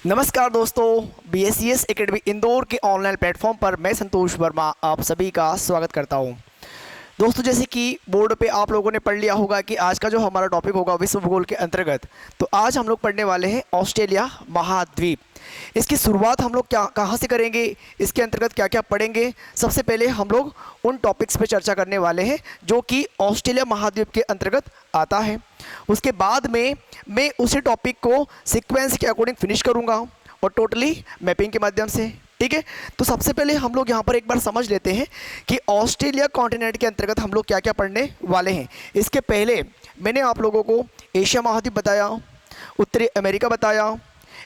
नमस्कार दोस्तों, BSES academy Indore के ऑनलाइन प्लेटफॉर्म पर मैं संतोष वर्मा आप सभी का स्वागत करता हूं। दोस्तों, जैसे कि बोर्ड पे आप लोगों ने पढ़ लिया होगा कि आज का जो हमारा टॉपिक होगा विश्व भूगोल के अंतर्गत, तो आज हम लोग पढ़ने वाले हैं ऑस्ट्रेलिया महाद्वीप। इसकी शुरुआत हम लोग क्या कहाँ से करेंगे, इसके अंतर्गत क्या क्या पढ़ेंगे। सबसे पहले हम लोग उन टॉपिक्स पे चर्चा करने वाले हैं जो कि ऑस्ट्रेलिया महाद्वीप के अंतर्गत आता है। उसके बाद में मैं उसी टॉपिक को सीक्वेंस के अकॉर्डिंग फिनिश करूँगा और टोटली मैपिंग के माध्यम से। ठीक है, तो सबसे पहले हम लोग यहाँ पर एक बार समझ लेते हैं कि ऑस्ट्रेलिया कॉन्टिनेंट के अंतर्गत हम लोग क्या क्या पढ़ने वाले हैं। इसके पहले मैंने आप लोगों को एशिया महाद्वीप बताया, उत्तरी अमेरिका बताया,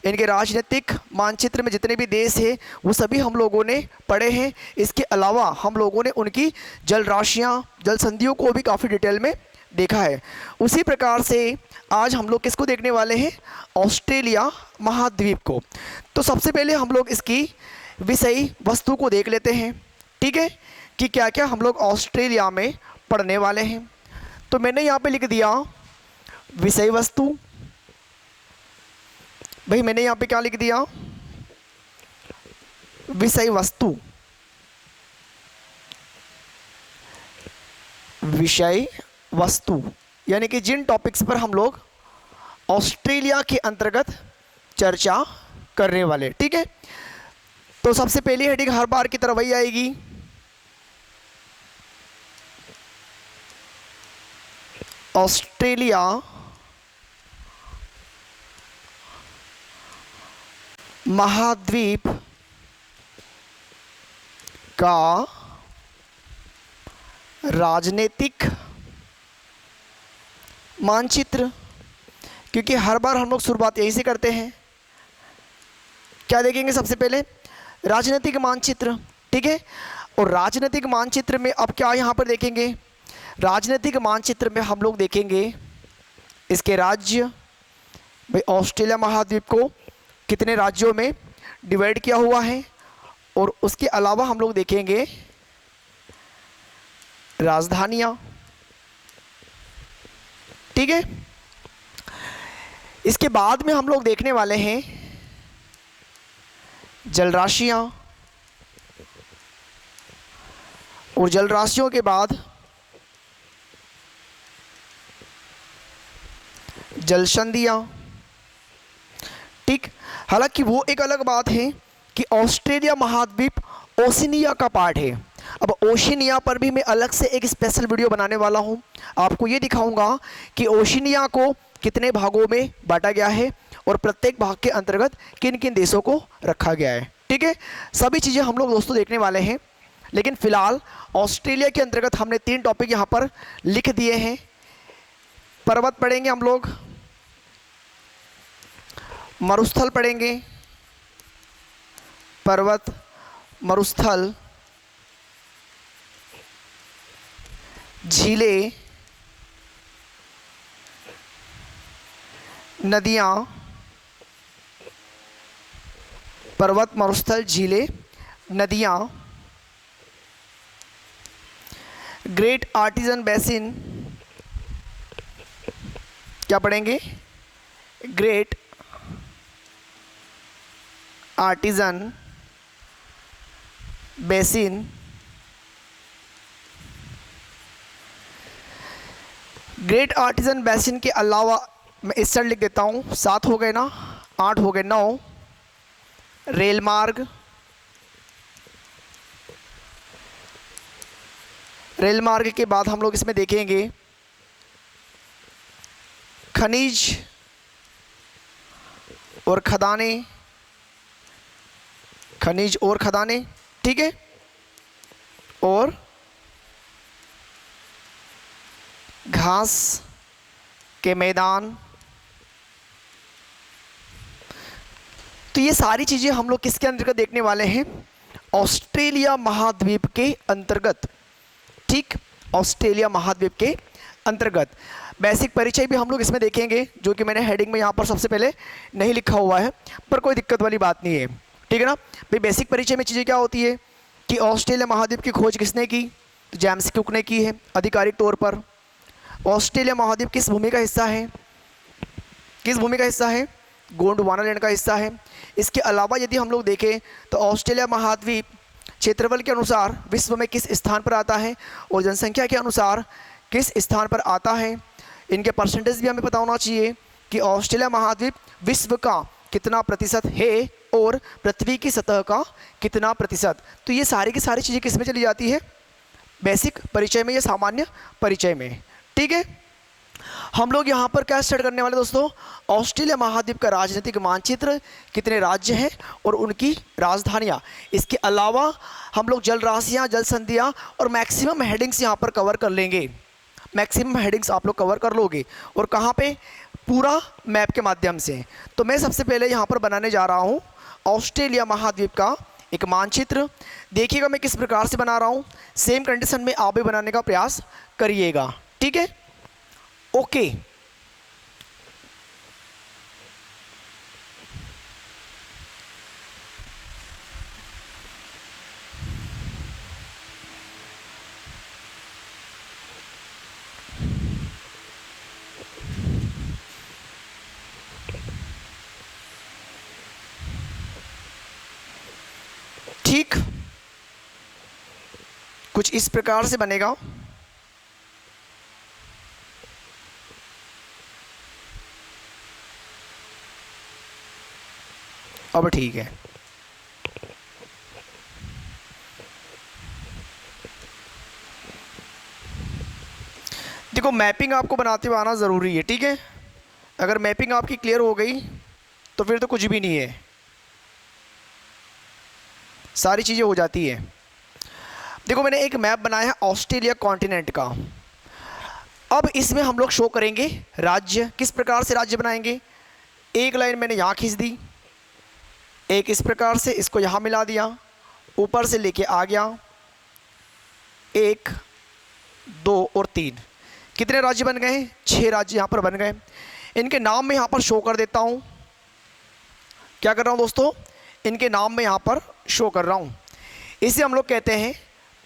इनके राजनीतिक मानचित्र में जितने भी देश हैं वो सभी हम लोगों ने पढ़े हैं। इसके अलावा हम लोगों ने उनकी जल राशियाँ, जल संधियों को भी काफ़ी डिटेल में देखा है। उसी प्रकार से आज हम लोग किसको देखने वाले हैं, ऑस्ट्रेलिया महाद्वीप को। तो सबसे पहले हम लोग इसकी विषय वस्तु को देख लेते हैं, ठीक है, कि क्या क्या हम लोग ऑस्ट्रेलिया में पढ़ने वाले हैं। तो मैंने यहाँ पे लिख दिया विषय वस्तु। भाई मैंने यहाँ पे क्या लिख दिया, विषय वस्तु, विषय वस्तु यानी कि जिन टॉपिक्स पर हम लोग ऑस्ट्रेलिया के अंतर्गत चर्चा करने वाले। ठीक है, तो सबसे पहली हेडिंग हर बार की तरह वही आएगी, ऑस्ट्रेलिया महाद्वीप का राजनीतिक मानचित्र। क्योंकि हर बार हम लोग शुरुआत यहीं से करते हैं। क्या देखेंगे सबसे पहले, राजनीतिक मानचित्र। ठीक है, और राजनीतिक मानचित्र में अब क्या यहाँ पर देखेंगे, राजनीतिक मानचित्र में हम लोग देखेंगे इसके राज्य। भाई ऑस्ट्रेलिया महाद्वीप को कितने राज्यों में डिवाइड किया हुआ है, और उसके अलावा हम लोग देखेंगे राजधानियाँ। ठीक है, इसके बाद में हम लोग देखने वाले हैं जलराशियाँ, और जलराशियों के बाद जलसंधियाँ। ठीक, हालांकि वो एक अलग बात है कि ऑस्ट्रेलिया महाद्वीप ओशिनिया का पार्ट है। अब ओशिनिया पर भी मैं अलग से एक स्पेशल वीडियो बनाने वाला हूँ। आपको ये दिखाऊंगा कि ओशिनिया को कितने भागों में बांटा गया है और प्रत्येक भाग के अंतर्गत किन किन देशों को रखा गया है। ठीक है, सभी चीज़ें हम लोग दोस्तों देखने वाले हैं। लेकिन फिलहाल ऑस्ट्रेलिया के अंतर्गत हमने 3 टॉपिक यहाँ पर लिख दिए हैं। पर्वत पढ़ेंगे हम लोग, मरुस्थल पढ़ेंगे, पर्वत, मरुस्थल, झीलें, नदियाँ, पर्वत, मरुस्थल, झीलें, नदियाँ, ग्रेट आर्टिजन बेसिन। क्या पढ़ेंगे, great artesian basin, great artesian basin के अलावा मैं इस साइड लिख देता हूँ, 7 हो गए ना, 8 हो गए, 9 रेल मार्ग, रेल मार्ग के बाद हम लोग इसमें देखेंगे खनिज और खदानें, खनिज और खदानें। ठीक है, और घास के मैदान। तो ये सारी चीज़ें हम लोग किसके अंतर्गत देखने वाले हैं, ऑस्ट्रेलिया महाद्वीप के अंतर्गत। ठीक, ऑस्ट्रेलिया महाद्वीप के अंतर्गत बेसिक परिचय भी हम लोग इसमें देखेंगे, जो कि मैंने हेडिंग में यहाँ पर सबसे पहले नहीं लिखा हुआ है, पर कोई दिक्कत वाली बात नहीं है। ठीक है ना भाई, बेसिक परिचय में चीज़ें क्या होती है कि ऑस्ट्रेलिया महाद्वीप की खोज किसने की, तो जेम्स कुक ने की है आधिकारिक तौर पर। ऑस्ट्रेलिया महाद्वीप किस भूमि का हिस्सा है, किस भूमि का हिस्सा है, गोंडवाना लैंड का हिस्सा है। इसके अलावा यदि हम लोग देखें तो ऑस्ट्रेलिया महाद्वीप क्षेत्रफल के अनुसार विश्व में किस स्थान पर आता है और जनसंख्या के अनुसार किस स्थान पर आता है। इनके परसेंटेज भी हमें पता होना चाहिए कि ऑस्ट्रेलिया महाद्वीप विश्व का कितना प्रतिशत है और पृथ्वी की सतह का कितना प्रतिशत। तो ये सारी की सारी चीज़ें किस में चली जाती है, बेसिक परिचय में या सामान्य परिचय में। ठीक है, हम लोग यहाँ पर क्या स्टार्ट करने वाले दोस्तों, ऑस्ट्रेलिया महाद्वीप का राजनीतिक मानचित्र, कितने राज्य हैं और उनकी राजधानियाँ। इसके अलावा हम लोग जल राशियाँ, जल संधियाँ और मैक्सिमम हेडिंग्स यहाँ पर कवर कर लेंगे। मैक्सिमम हेडिंग्स आप लोग कवर कर लोगे और कहाँ पे, पूरा मैप के माध्यम से। तो मैं सबसे पहले यहाँ पर बनाने जा रहा हूँ ऑस्ट्रेलिया महाद्वीप का एक मानचित्र। देखिएगा मैं किस प्रकार से बना रहा हूँ, सेम कंडीशन में आप भी बनाने का प्रयास करिएगा। ठीक है, ओके। ठीक, कुछ इस प्रकार से बनेगा। अब ठीक है, देखो मैपिंग आपको बनाते हुए आना ज़रूरी है। ठीक है, अगर मैपिंग आपकी क्लियर हो गई तो फिर तो कुछ भी नहीं है, सारी चीज़ें हो जाती है। देखो मैंने एक मैप बनाया है ऑस्ट्रेलिया कॉन्टिनेंट का। अब इसमें हम लोग शो करेंगे राज्य। किस प्रकार से राज्य बनाएंगे, एक लाइन मैंने यहाँ खींच दी, एक इस प्रकार से इसको यहाँ मिला दिया, ऊपर से लेके आ गया, 1 2 और 3, कितने राज्य बन गए, 6 राज्य यहाँ पर बन गए। इनके नाम मैं यहाँ पर शो कर देता हूँ। क्या कर रहा हूँ दोस्तों, इनके नाम मैं यहाँ पर शो कर रहा हूँ। इसे हम लोग कहते हैं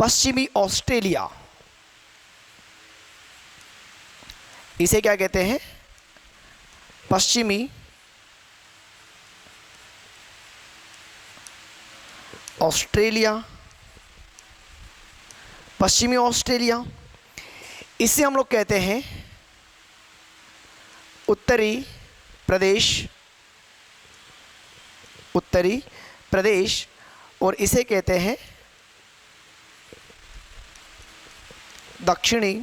पश्चिमी ऑस्ट्रेलिया। इसे क्या कहते हैं, पश्चिमी ऑस्ट्रेलिया। पश्चिमी ऑस्ट्रेलिया, इसे हम लोग कहते हैं उत्तरी प्रदेश। उत्तरी प्रदेश, और इसे कहते हैं दक्षिणी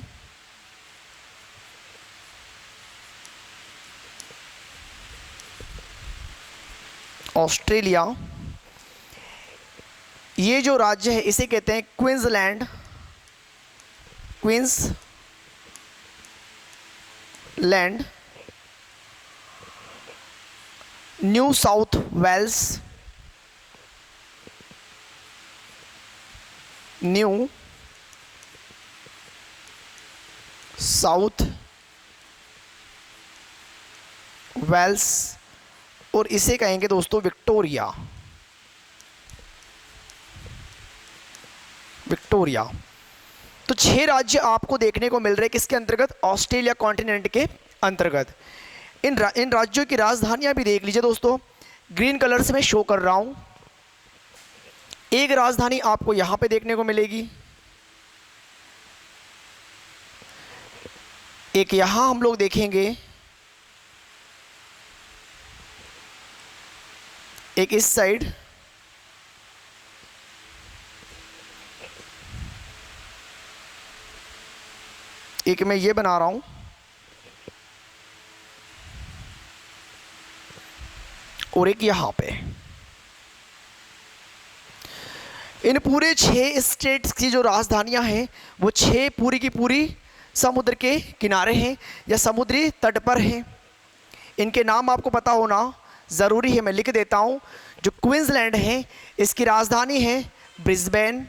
ऑस्ट्रेलिया। ये जो राज्य है इसे कहते हैं Queensland. Queensland, New South Wales, New South Wales, और इसे कहेंगे दोस्तों विक्टोरिया। विक्टोरिया। तो 6 राज्य आपको देखने को मिल रहे हैं किसके अंतर्गत, ऑस्ट्रेलिया कॉन्टिनेंट के अंतर्गत। इन राज्यों की राजधानियां भी देख लीजिए दोस्तों, ग्रीन कलर से मैं शो कर रहा हूं। एक राजधानी आपको यहां पे देखने को मिलेगी, एक यहां हम लोग देखेंगे, एक इस साइड, एक मैं ये बना रहा हूं, और एक यहां पे। इन पूरे 6 स्टेट्स की जो राजधानियां हैं वो 6 पूरी की पूरी समुद्र के किनारे हैं या समुद्री तट पर हैं। इनके नाम आपको पता होना ज़रूरी है, मैं लिख देता हूं। जो क्वींसलैंड है इसकी राजधानी है ब्रिस्बेन।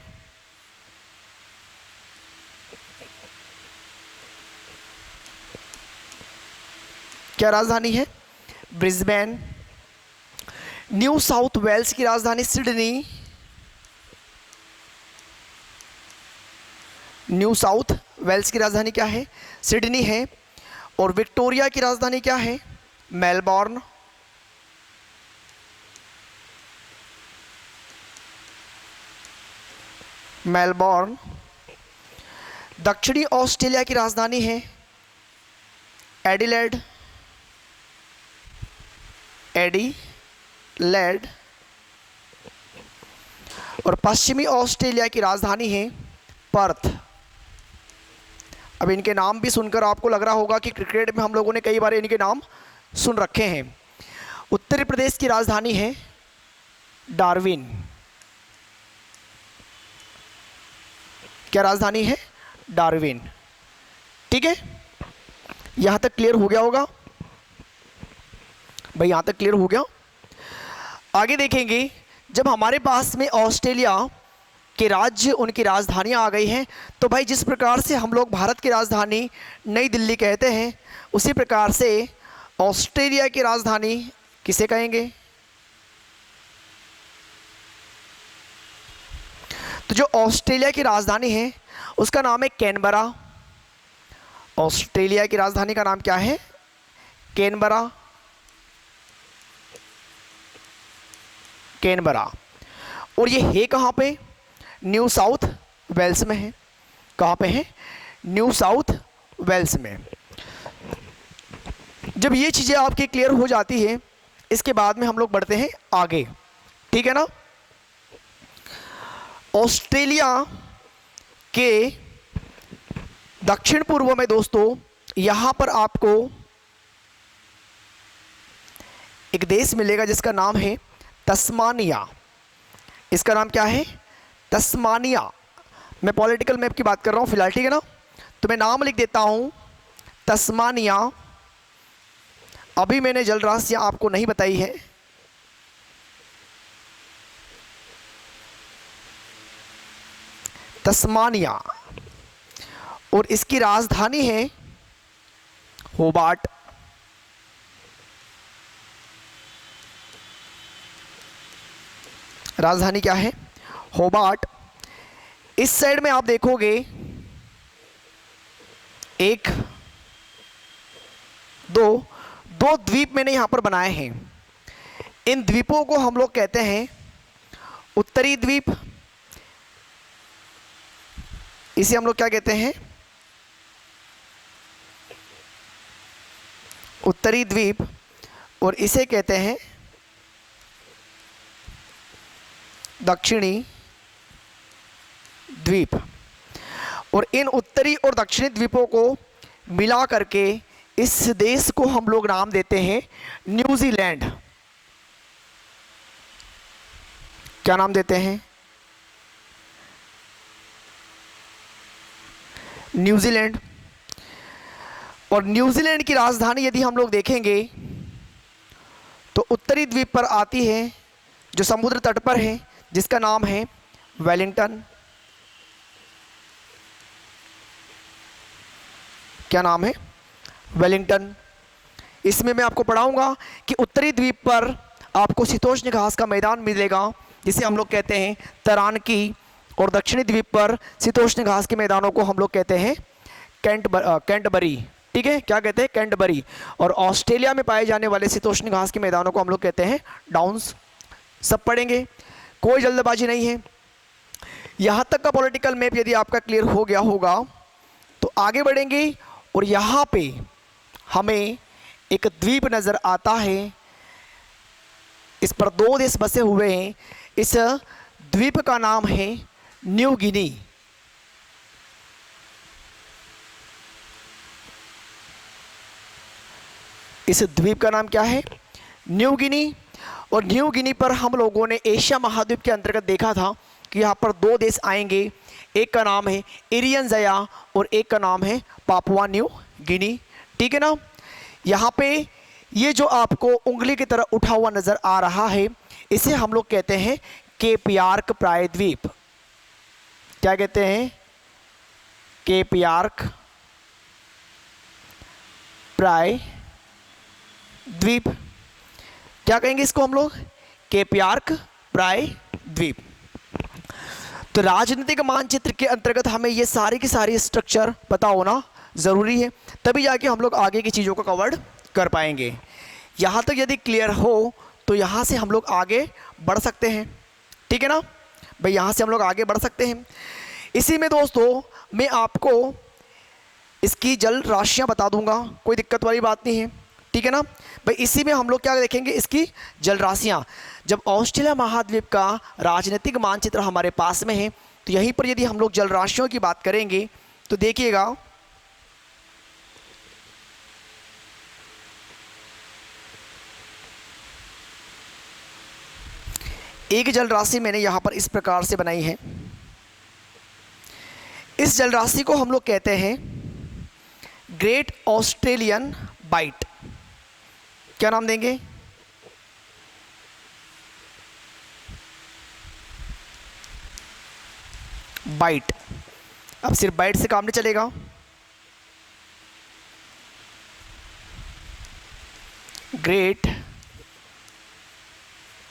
क्या राजधानी है, ब्रिस्बेन। न्यू साउथ वेल्स की राजधानी सिडनी। न्यू साउथ वेल्स की राजधानी क्या है, सिडनी है। और विक्टोरिया की राजधानी क्या है, मेलबॉर्न। मेलबोर्न। दक्षिणी ऑस्ट्रेलिया की राजधानी है एडिलेड, एडिलेड। और पश्चिमी ऑस्ट्रेलिया की राजधानी है पर्थ। अब इनके नाम भी सुनकर आपको लग रहा होगा कि क्रिकेट में हम लोगों ने कई बार इनके नाम सुन रखे हैं। उत्तर प्रदेश की राजधानी है डार्विन। क्या राजधानी है? डार्विन। ठीक है, यहां तक क्लियर हो गया होगा भाई, यहां तक क्लियर हो गया। आगे देखेंगे, जब हमारे पास में ऑस्ट्रेलिया के राज्य उनकी राजधानियां आ गई हैं, तो भाई जिस प्रकार से हम लोग भारत की राजधानी नई दिल्ली कहते हैं, उसी प्रकार से ऑस्ट्रेलिया की राजधानी किसे कहेंगे? तो जो ऑस्ट्रेलिया की राजधानी है उसका नाम है कैनबरा। ऑस्ट्रेलिया की राजधानी का नाम क्या है? कैनबरा। कैनबरा। और ये है कहाँ पे? न्यू साउथ वेल्स में है। कहाँ पे है? न्यू साउथ वेल्स में। जब ये चीज़ें आपकी क्लियर हो जाती है, इसके बाद में हम लोग बढ़ते हैं आगे। ठीक है ना? ऑस्ट्रेलिया के दक्षिण पूर्व में दोस्तों यहां पर आपको एक देश मिलेगा जिसका नाम है तस्मानिया। इसका नाम क्या है? तस्मानिया। मैं पॉलिटिकल मैप की बात कर रहा हूं फिलहाल, ठीक है ना? तो मैं नाम लिख देता हूं तस्मानिया। अभी मैंने जल राशियां आपको नहीं बताई है। तस्मानिया। और इसकी राजधानी है होबार्ट। राजधानी क्या है? होबार्ट। इस साइड में आप देखोगे एक दो द्वीप मैंने यहां पर बनाए हैं। इन द्वीपों को हम लोग कहते हैं उत्तरी द्वीप। इसे हम लोग क्या कहते हैं? उत्तरी द्वीप। और इसे कहते हैं दक्षिणी द्वीप। और इन उत्तरी और दक्षिणी द्वीपों को मिला करके इस देश को हम लोग नाम देते हैं न्यूजीलैंड। क्या नाम देते हैं? न्यूजीलैंड। और न्यूजीलैंड की राजधानी यदि हम लोग देखेंगे तो उत्तरी द्वीप पर आती है, जो समुद्र तट पर है, जिसका नाम है वेलिंगटन। क्या नाम है? वेलिंगटन। इसमें मैं आपको पढ़ाऊंगा कि उत्तरी द्वीप पर आपको शीतोष्ण घास का मैदान मिलेगा जिसे हम लोग कहते हैं तरानकी। और दक्षिणी द्वीप पर शीतोष्ण घास के मैदानों को हम लोग कहते हैं कैंटबरी। ठीक है, क्या कहते हैं? कैंटबरी। और ऑस्ट्रेलिया में पाए जाने वाले शीतोष्ण घास के मैदानों को हम लोग कहते हैं डाउन्स। सब पढ़ेंगे, कोई जल्दबाजी नहीं है। यहाँ तक का पॉलिटिकल मैप यदि आपका क्लियर हो गया होगा तो आगे बढ़ेंगे। और यहाँ पे हमें एक द्वीप नज़र आता है, इस पर 2 देश बसे हुए हैं। इस द्वीप का नाम है न्यू गिनी। इस द्वीप का नाम क्या है? New Guinea. और न्यू गिनी पर हम लोगों ने एशिया महाद्वीप के अंतर्गत देखा था कि यहाँ पर 2 देश आएंगे। एक का नाम है इरियन जया और एक का नाम है पापुआ न्यू गिनी। ठीक है ना? यहाँ पे ये जो आपको उंगली की तरह उठा हुआ नज़र आ रहा है, इसे हम लोग कहते हैं केप यार्क प्रायद्वीप। क्या कहते हैं? केप यार्क प्रायद्वीप। क्या कहेंगे इसको हम लोग? केप यार्क प्रायद्वीप। तो राजनीतिक मानचित्र के अंतर्गत हमें ये सारी की सारी स्ट्रक्चर पता होना ज़रूरी है, तभी जाके हम लोग आगे की चीज़ों को कवर कर पाएंगे। यहाँ तक यदि क्लियर हो तो यहाँ से हम लोग आगे बढ़ सकते हैं। ठीक है ना? भाई यहाँ से हम लोग आगे बढ़ सकते हैं। इसी में दोस्तों मैं आपको इसकी जल राशियाँ बता दूंगा, कोई दिक्कत वाली बात नहीं है, ठीक है ना भाई। इसी में हम लोग क्या देखेंगे, इसकी जल राशियाँ। जब ऑस्ट्रेलिया महाद्वीप का राजनीतिक मानचित्र हमारे पास में है, तो यहीं पर यदि हम लोग जल राशियों की बात करेंगे तो देखिएगा, एक जल राशि मैंने यहाँ पर इस प्रकार से बनाई है। इस जल राशि को हम लोग कहते हैं ग्रेट ऑस्ट्रेलियन बाइट। क्या नाम देंगे, बाइट। अब सिर्फ बाइट से काम नहीं चलेगा, ग्रेट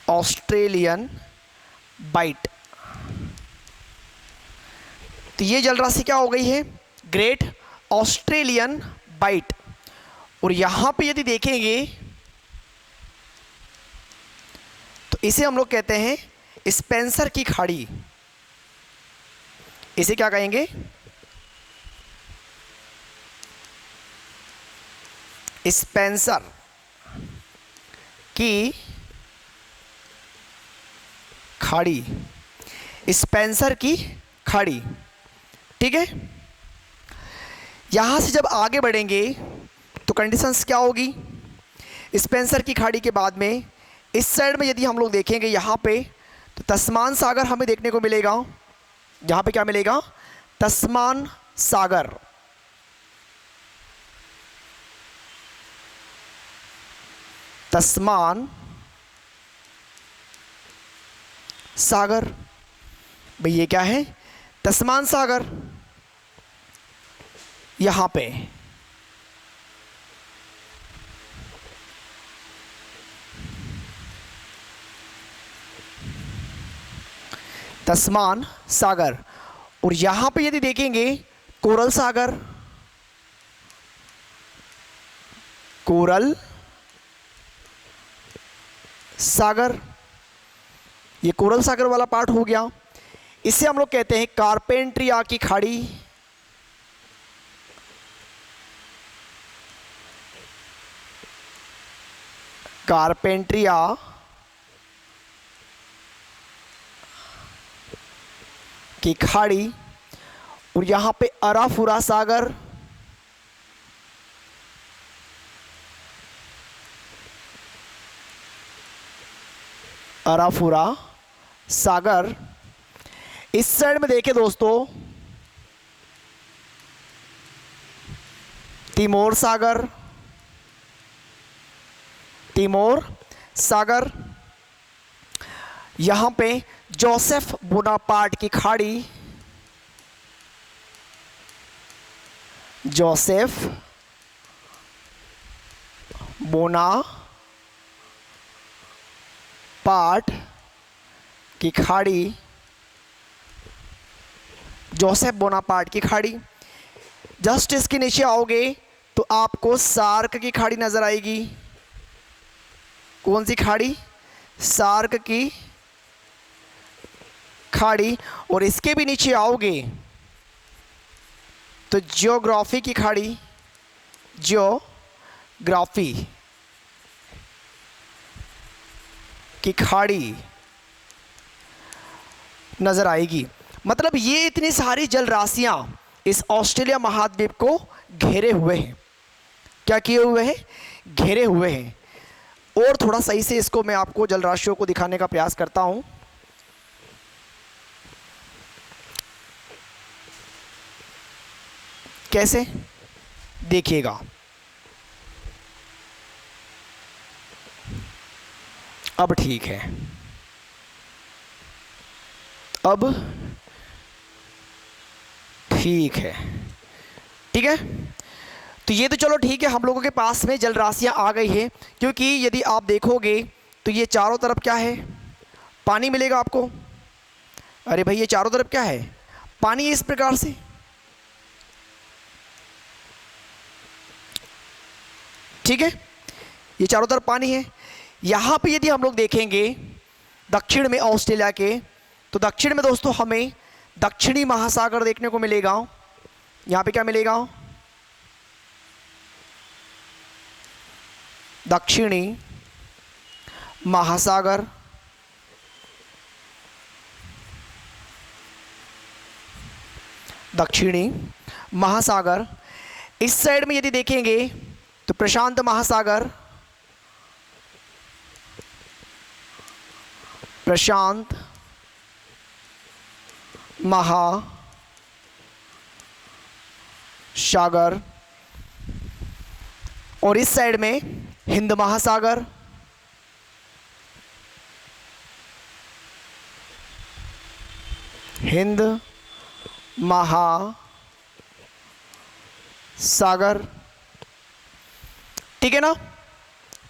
ऑस्ट्रेलियन बाइट। तो ये जल राशि क्या हो गई है, ग्रेट ऑस्ट्रेलियन बाइट। और यहां पे यदि देखेंगे तो इसे हम लोग कहते हैं स्पेंसर की खाड़ी। इसे क्या कहेंगे, स्पेंसर की खाड़ी, स्पेंसर की खाड़ी, ठीक है। यहां से जब आगे बढ़ेंगे तो कंडीशंस क्या होगी, स्पेंसर की खाड़ी के बाद में इस साइड में यदि हम लोग देखेंगे यहाँ पे तो तस्मान सागर हमें देखने को मिलेगा। यहाँ पे क्या मिलेगा, तस्मान सागर। तस्मान सागर, भाई ये क्या है, तस्मान सागर। यहां पे तस्मान सागर। और यहां पे यदि देखेंगे कोरल सागर, कोरल सागर, ये कोरल सागर वाला पार्ट हो गया। इसे हम लोग कहते हैं कारपेंट्रिया की खाड़ी। कारपेंट्रिया की खाड़ी। और यहां पे अराफुरा सागर, अराफुरा सागर। इस साइड में देखें दोस्तों तिमोर सागर, तिमोर सागर। यहां पे जोसेफ बोनापार्ट की खाड़ी, जोसेफ बोनापार्ट की खाड़ी, जोसेफ बोनापार्ट की खाड़ी। जस्ट इसके नीचे आओगे तो आपको सार्क की खाड़ी नजर आएगी। कौन सी खाड़ी, सार्क की खाड़ी। और इसके भी नीचे आओगे तो जियोग्राफी की खाड़ी, जियोग्राफी की खाड़ी नजर आएगी। मतलब ये इतनी सारी जल राशियां इस ऑस्ट्रेलिया महाद्वीप को घेरे हुए हैं। क्या किए हुए हैं, घेरे हुए हैं। और थोड़ा सही से इसको मैं आपको जल राशियों को दिखाने का प्रयास करता हूं। कैसे, देखिएगा। अब ठीक है, अब ठीक है, ठीक है। तो ये तो चलो ठीक है, हम लोगों के पास में जल राशियां आ गई है। क्योंकि यदि आप देखोगे तो ये चारों तरफ क्या है, पानी मिलेगा आपको। अरे भाई ये चारों तरफ क्या है, पानी है इस प्रकार से। ठीक है, ये चारों तरफ पानी है। यहाँ पे यदि हम लोग देखेंगे दक्षिण में ऑस्ट्रेलिया के, तो दक्षिण में दोस्तों हमें दक्षिणी महासागर देखने को मिलेगा। यहां पे क्या मिलेगा? दक्षिणी महासागर। दक्षिणी महासागर। इस साइड में यदि देखेंगे तो प्रशांत महासागर, प्रशांत महासागर, और इस साइड में हिंद महासागर। हिंद महासागर, ठीक है ना?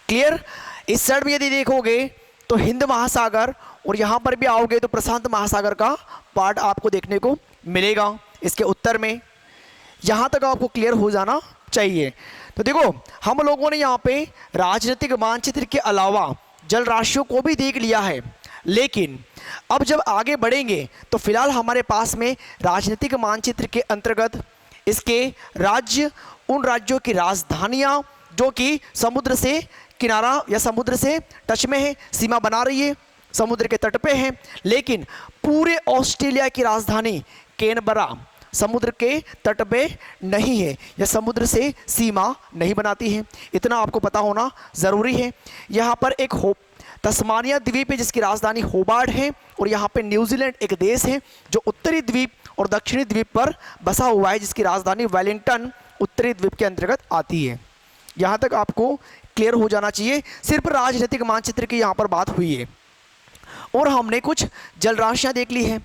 क्लियर? इस साइड में यदि देखोगे तो हिंद महासागर, और यहां पर भी आओगे तो प्रशांत महासागर का पार्ट आपको देखने को मिलेगा इसके उत्तर में। यहां तक आपको क्लियर हो जाना चाहिए। तो देखो, हम लोगों ने यहाँ पे राजनीतिक मानचित्र के अलावा जल राशियों को भी देख लिया है, लेकिन अब जब आगे बढ़ेंगे तो फिलहाल हमारे पास में राजनीतिक मानचित्र के अंतर्गत इसके राज्य, उन राज्यों की राजधानियां जो कि समुद्र से किनारा या समुद्र से टच में है, सीमा बना रही है, समुद्र के तट पे है, लेकिन पूरे ऑस्ट्रेलिया की राजधानी कैनबरा समुद्र के तट पे नहीं है या समुद्र से सीमा नहीं बनाती है। इतना आपको पता होना ज़रूरी है। यहाँ पर एक तस्मानिया द्वीप है जिसकी राजधानी होबार्ट है, और यहाँ पे न्यूजीलैंड एक देश है जो उत्तरी द्वीप और दक्षिणी द्वीप पर बसा हुआ है, जिसकी राजधानी वेलिंगटन उत्तरी द्वीप के अंतर्गत आती है। यहाँ तक आपको क्लियर हो जाना चाहिए। सिर्फ राजनीतिक मानचित्र की यहाँ पर बात हुई है और हमने कुछ जल राशियाँ देख ली हैं,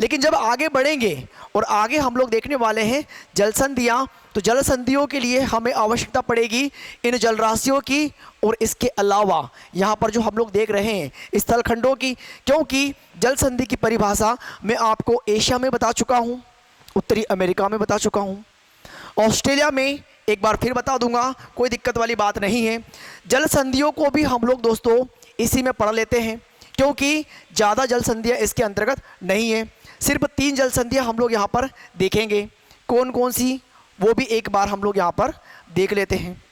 लेकिन जब आगे बढ़ेंगे और आगे हम लोग देखने वाले हैं जल संधियाँ, तो जल संधियों के लिए हमें आवश्यकता पड़ेगी इन जल राशियों की, और इसके अलावा यहाँ पर जो हम लोग देख रहे हैं स्थल खंडों की, क्योंकि जल संधि की परिभाषा मैं आपको एशिया में बता चुका हूँ, उत्तरी अमेरिका में बता चुका हूँ, ऑस्ट्रेलिया में एक बार फिर बता दूंगा, कोई दिक्कत वाली बात नहीं है। जल संधियों को भी हम लोग दोस्तों इसी में पढ़ लेते हैं, क्योंकि ज़्यादा जल संधियाँ इसके अंतर्गत नहीं है। सिर्फ 3 जल संधियाँ हम लोग यहाँ पर देखेंगे। कौन कौन सी, वो भी एक बार हम लोग यहाँ पर देख लेते हैं।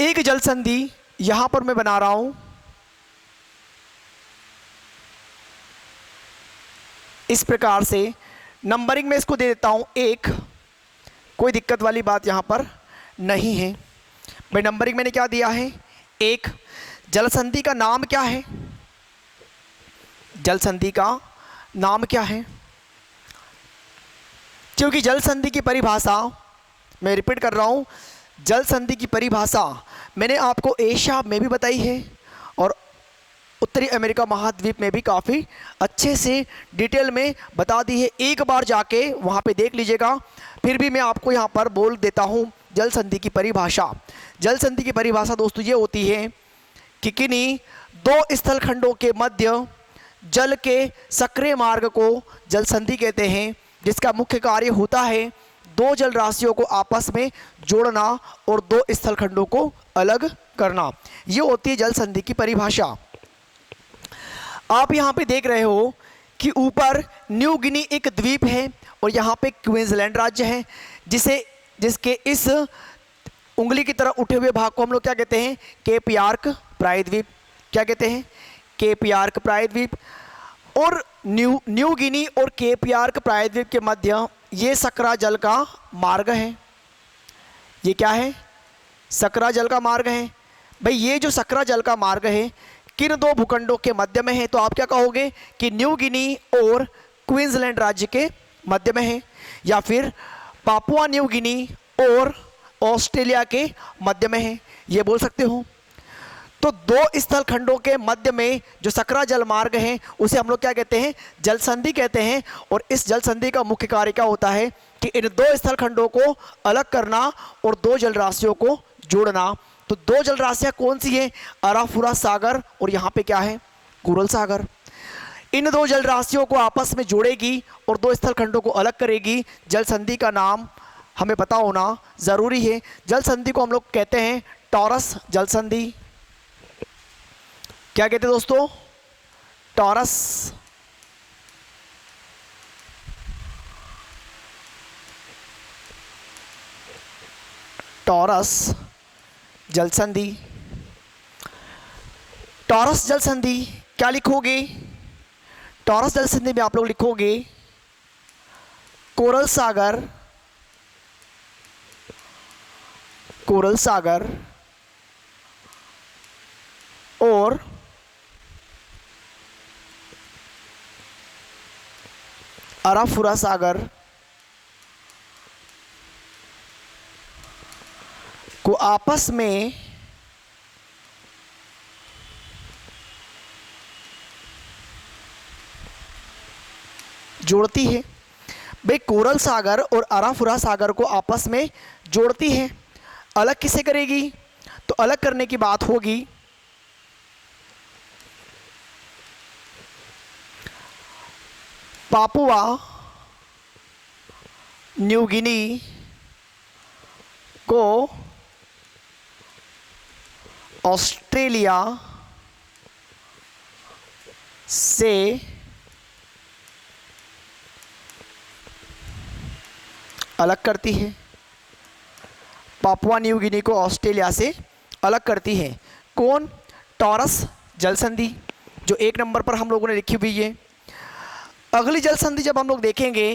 एक जल संधि यहाँ पर मैं बना रहा हूँ, इस प्रकार से नंबरिंग में इसको दे देता हूँ 1। कोई दिक्कत वाली बात यहाँ पर नहीं है भाई। नंबरिंग मैंने क्या दिया है? 1। जल संधि का नाम क्या है? जल संधि का नाम क्या है? क्योंकि जल संधि की परिभाषा, मैं रिपीट कर रहा हूँ, जल संधि की परिभाषा मैंने आपको एशिया में भी बताई है और उत्तरी अमेरिका महाद्वीप में भी काफ़ी अच्छे से डिटेल में बता दी है। एक बार जाके वहाँ पे देख लीजिएगा। फिर भी मैं आपको यहाँ पर बोल देता हूँ जल संधि की परिभाषा। जल संधि की परिभाषा दोस्तों ये होती है कि किन्हीं 2 स्थल खंडों के मध्य जल के सक्रिय मार्ग को जल संधि कहते हैं, जिसका मुख्य कार्य होता है 2 जल राशियों को आपस में जोड़ना और 2 स्थल खंडों को अलग करना। ये होती है जल संधि की परिभाषा। आप यहाँ पे देख रहे हो कि ऊपर न्यू गिनी एक द्वीप है और यहाँ पे क्वींसलैंड राज्य है, जिसके इस उंगली की तरह उठे हुए भाग को हम लोग क्या कहते हैं? केप यार्क प्रायद्वीप। क्या कहते हैं? केप यार्क प्रायद्वीप। और न्यू गिनी और केप यार्क प्रायद्वीप के मध्य ये सकरा जल का मार्ग है। ये क्या है? सकरा जल का मार्ग है। भाई ये जो सकरा जल का मार्ग है किन 2 भूखंडों के मध्य में है? तो आप क्या कहोगे कि न्यू गिनी और क्वींसलैंड राज्य के मध्य में है, या फिर पापुआ न्यू गिनी और ऑस्ट्रेलिया के मध्य में है, ये बोल सकते हो। तो 2 स्थल खंडों के मध्य में जो सकरा जल मार्ग है उसे हम लोग क्या कहते हैं? जल संधि कहते हैं। और इस जल संधि का मुख्य कार्य क्या होता है कि इन 2 स्थल खंडों को अलग करना और 2 जल राशियों को जोड़ना। तो 2 जल राशियाँ कौन सी हैं? अराफुरा सागर और यहाँ पे क्या है? कुरल सागर। इन 2 जल राशियों को आपस में जोड़ेगी और 2 स्थल खंडों को अलग करेगी। जल संधि का नाम हमें पता होना ज़रूरी है। जल संधि को हम लोग कहते हैं टॉरस जल संधि। क्या कहते हैं दोस्तों? टॉरस, टॉरस जलसंधि। टॉरस जलसंधि क्या लिखोगे? टॉरस जलसंधि में आप लोग लिखोगे कोरल सागर, कोरल सागर और अराफुरा सागर को आपस में जोड़ती है। भाई कोरल सागर और अराफुरा सागर को आपस में जोड़ती है। अलग किसे करेगी? तो अलग करने की बात होगी पापुआ न्यू गिनी को ऑस्ट्रेलिया से अलग करती है। पापुआ न्यू गिनी को ऑस्ट्रेलिया से अलग करती है। कौन? टॉरस जलसंधि, जो 1 नंबर पर हम लोगों ने लिखी हुई है। अगली जलसंधि जब हम लोग देखेंगे,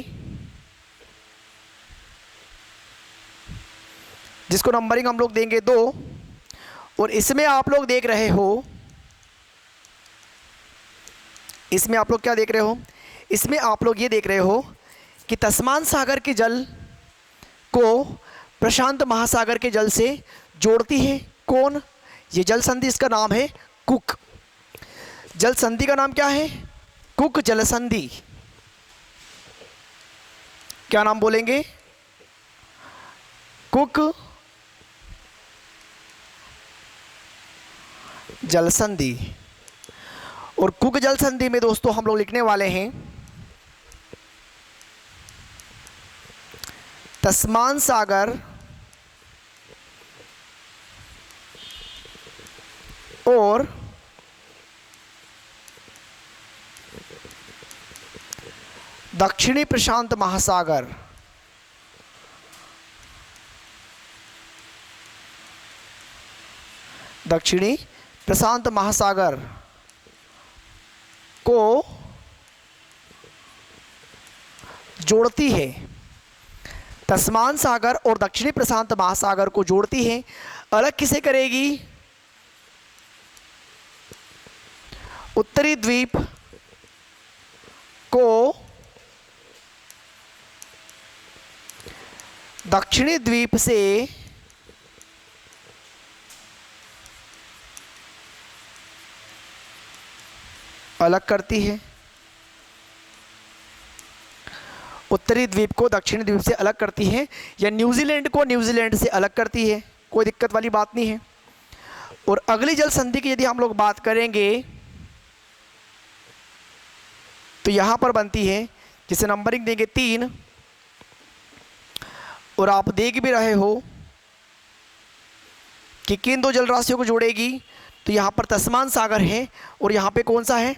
जिसको नंबरिंग हम लोग देंगे 2, और इसमें आप लोग देख रहे हो, इसमें आप लोग क्या देख रहे हो? इसमें आप लोग ये देख रहे हो कि तस्मान सागर के जल को प्रशांत महासागर के जल से जोड़ती है। कौन? ये जल संधि, इसका नाम है कुक। जल संधि का नाम क्या है? कुक जल संधि। क्या नाम बोलेंगे? कुक जल संधि। और कुक जल संधि में दोस्तों हम लोग लिखने वाले हैं तस्मान सागर और दक्षिणी प्रशांत महासागर दक्षिणी प्रशांत महासागर को जोड़ती है। तस्मान सागर और दक्षिणी प्रशांत महासागर को जोड़ती है। अलग किसे करेगी? उत्तरी द्वीप को दक्षिणी द्वीप से अलग करती है। उत्तरी द्वीप को दक्षिणी द्वीप से अलग करती है, या न्यूजीलैंड को न्यूजीलैंड से अलग करती है। कोई दिक्कत वाली बात नहीं है। और अगली जल संधि की यदि हम लोग बात करेंगे तो यहां पर बनती है, जिसे नंबरिंग देंगे 3, और आप देख भी रहे हो कि किन 2 जल राशियों को जोड़ेगी। तो यहां पर तस्मान सागर है और यहां पे कौन सा है?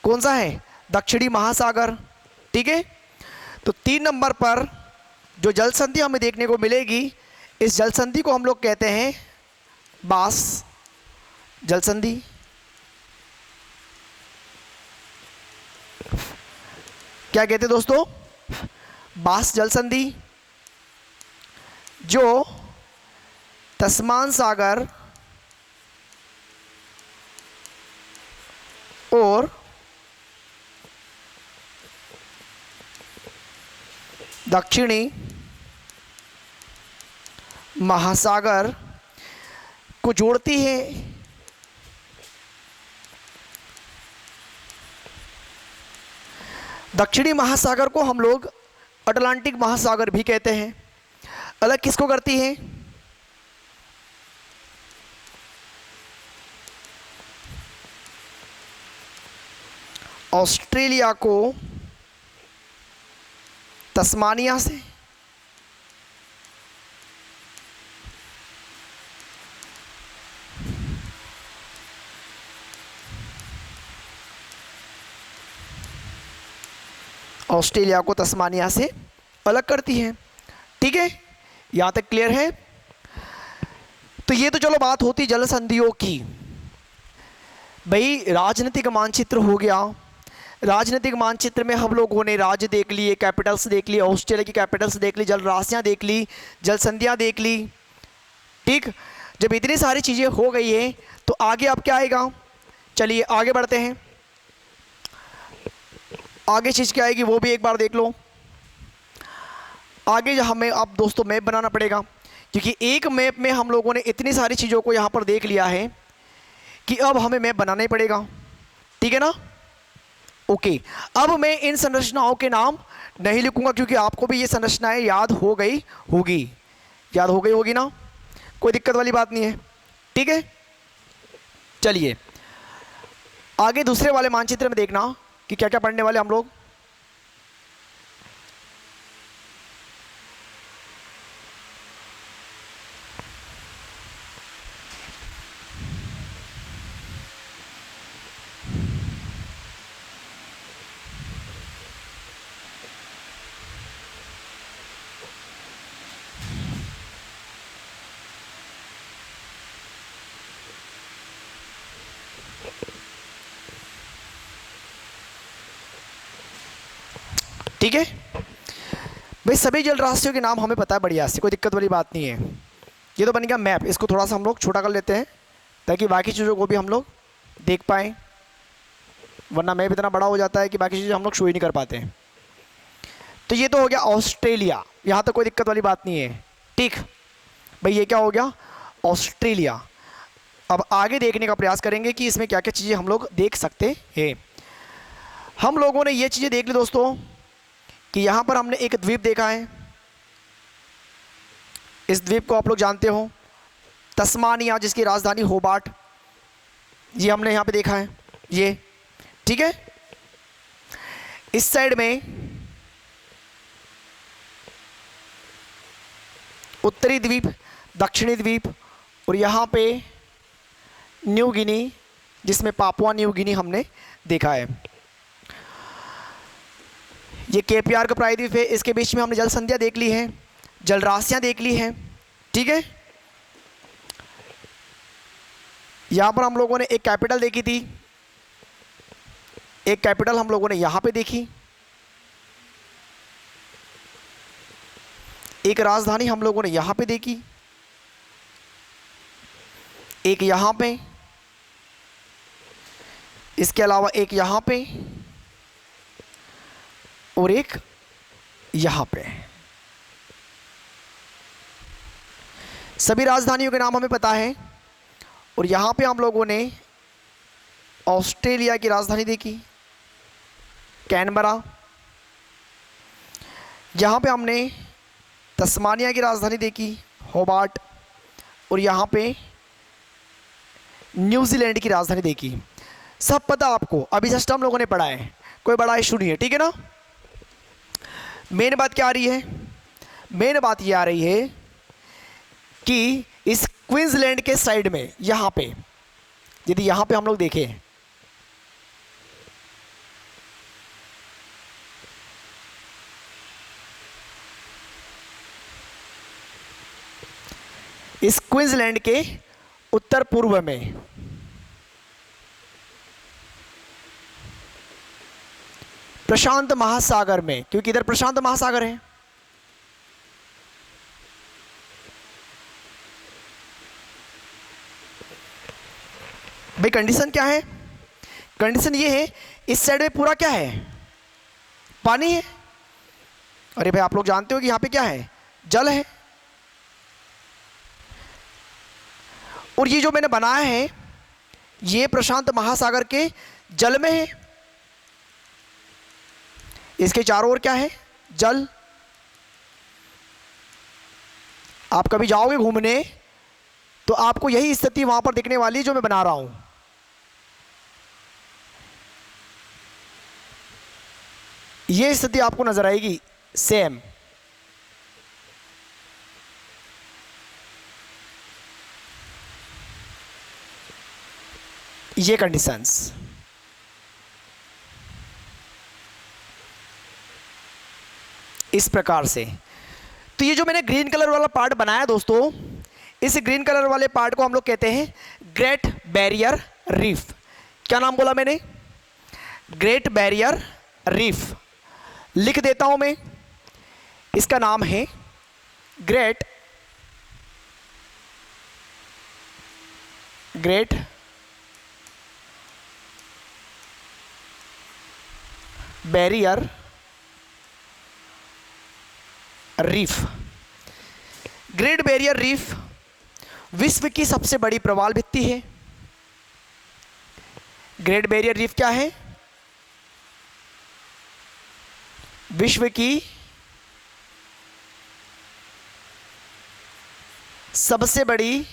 कौन सा है? दक्षिणी महासागर। ठीक है। तो 3 नंबर पर जो जल संधि हमें देखने को मिलेगी, इस जल संधि को हम लोग कहते हैं बास जल संधि। क्या कहते हैं दोस्तों? बास जल संधि, जो तस्मान सागर और दक्षिणी महासागर को जोड़ती है। दक्षिणी महासागर को हम लोग अटलांटिक महासागर भी कहते हैं। अलग किसको करती है? ऑस्ट्रेलिया को तस्मानिया से, ऑस्ट्रेलिया को तस्मानिया से अलग करती है। ठीक है, यहाँ तक क्लियर है। तो ये तो चलो बात होती जल संधियों की। भाई राजनीतिक मानचित्र हो गया। राजनीतिक मानचित्र में हम लोगों ने राज्य देख लिए, कैपिटल्स देख लिए, ऑस्ट्रेलिया की कैपिटल्स देख ली, जल राशियाँ देख ली, जल संधियाँ देख ली। ठीक, जब इतनी सारी चीज़ें हो गई है तो आगे अब क्या आएगा? चलिए आगे बढ़ते हैं। आगे चीज़ क्या आएगी वो भी एक बार देख लो। आगे हमें अब दोस्तों मैप बनाना पड़ेगा, क्योंकि एक मैप में हम लोगों ने इतनी सारी चीज़ों को यहाँ पर देख लिया है कि अब हमें मैप बनाना ही पड़ेगा। ठीक है ना? ओके, अब मैं इन संरचनाओं के नाम नहीं लिखूंगा, क्योंकि आपको भी ये संरचनाएं याद हो गई होगी। याद हो गई होगी ना? कोई दिक्कत वाली बात नहीं है। ठीक है, चलिए आगे दूसरे वाले मानचित्र में देखना कि क्या क्या पढ़ने वाले हम लोग। ठीक है भाई, सभी जल राशियों के नाम हमें पता है बढ़िया से, कोई दिक्कत वाली बात नहीं है। ये तो बन गया मैप। इसको थोड़ा सा हम लोग छोटा कर लेते हैं ताकि बाकी चीज़ों को भी हम लोग देख पाएँ, वरना मैप इतना बड़ा हो जाता है कि बाकी चीज़ें हम लोग शो ही नहीं कर पाते हैं। तो ये तो हो गया ऑस्ट्रेलिया, यहाँ तक कोई दिक्कत वाली बात नहीं है। ठीक भाई, ये क्या हो गया? ऑस्ट्रेलिया। अब आगे देखने का प्रयास करेंगे कि इसमें क्या क्या चीज़ें हम लोग देख सकते हैं। हम लोगों ने ये चीज़ें देख ली दोस्तों कि यहाँ पर हमने एक द्वीप देखा है। इस द्वीप को आप लोग जानते हो, तस्मानिया, जिसकी राजधानी होबार्ट। ये हमने यहाँ पे देखा है ये। ठीक है, इस साइड में उत्तरी द्वीप, दक्षिणी द्वीप, और यहाँ पे न्यू गिनी, जिसमें पापुआ न्यू गिनी हमने देखा है। ये केपियार का प्रायद्वीप है, इसके बीच में हमने जल संधियाँ देख ली हैं, जल राशियाँ देख ली हैं। ठीक है, यहाँ पर हम लोगों ने एक कैपिटल देखी थी, एक कैपिटल हम लोगों ने यहाँ पे देखी, एक राजधानी हम लोगों ने यहाँ पे देखी, एक यहाँ पे, इसके अलावा एक यहाँ पे और एक यहाँ पे। सभी राजधानियों के नाम हमें पता है। और यहाँ पे हम लोगों ने ऑस्ट्रेलिया की राजधानी देखी, कैनबरा। यहाँ पे हमने तस्मानिया की राजधानी देखी, होबार्ट। और यहाँ पे न्यूजीलैंड की राजधानी देखी। सब पता आपको, अभी जस्ट हम लोगों ने पढ़ा है, कोई बड़ा इशू नहीं है। ठीक है ना? मेन बात क्या आ रही है? मेन बात ये आ रही है कि इस क्वींसलैंड के साइड में, यहाँ पे, यदि यहाँ पे हम लोग देखें, इस क्वींसलैंड के उत्तर पूर्व में प्रशांत महासागर में, क्योंकि इधर प्रशांत महासागर है, भाई कंडीशन क्या है? कंडीशन ये है, इस साइड में पूरा क्या है? पानी है। अरे भाई आप लोग जानते हो कि यहाँ पे क्या है? जल है। और ये जो मैंने बनाया है ये प्रशांत महासागर के जल में है। इसके चारों ओर क्या है? जल। आप कभी जाओगे घूमने तो आपको यही स्थिति वहां पर दिखने वाली है जो मैं बना रहा हूं। ये स्थिति आपको नजर आएगी सेम। ये कंडीशंस। इस प्रकार से। तो ये जो मैंने ग्रीन कलर वाला पार्ट बनाया दोस्तों, इस ग्रीन कलर वाले पार्ट को हम लोग कहते हैं ग्रेट बैरियर रीफ। क्या नाम बोला मैंने? Great barrier reef. लिख देता हूं मैं, इसका नाम है great barrier reef. Great barrier reef विश्व की सबसे बड़ी प्रवाल भित्ति है। ग्रेट बैरियर रीफ क्या है? विश्व की सबसे बड़ी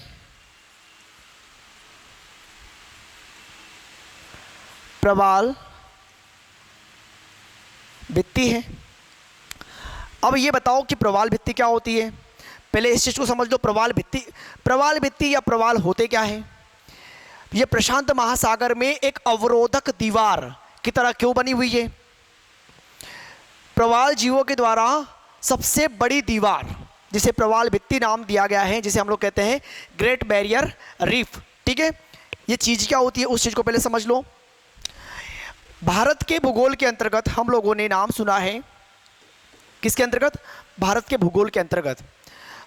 प्रवाल भित्ति है। अब ये बताओ कि प्रवाल भित्ति क्या होती है। पहले इस चीज को समझ लो। प्रवाल भित्ति या प्रवाल होते क्या है? ये प्रशांत महासागर में एक अवरोधक दीवार की तरह क्यों बनी हुई है? प्रवाल जीवों के द्वारा सबसे बड़ी दीवार, जिसे प्रवाल भित्ति नाम दिया गया है, जिसे हम लोग कहते हैं ग्रेट बैरियर रीफ। ठीक है, ये चीज क्या होती है उस चीज को पहले समझ लो। भारत के भूगोल के अंतर्गत हम लोगों ने नाम सुना है। किसके अंतर्गत? भारत के भूगोल के अंतर्गत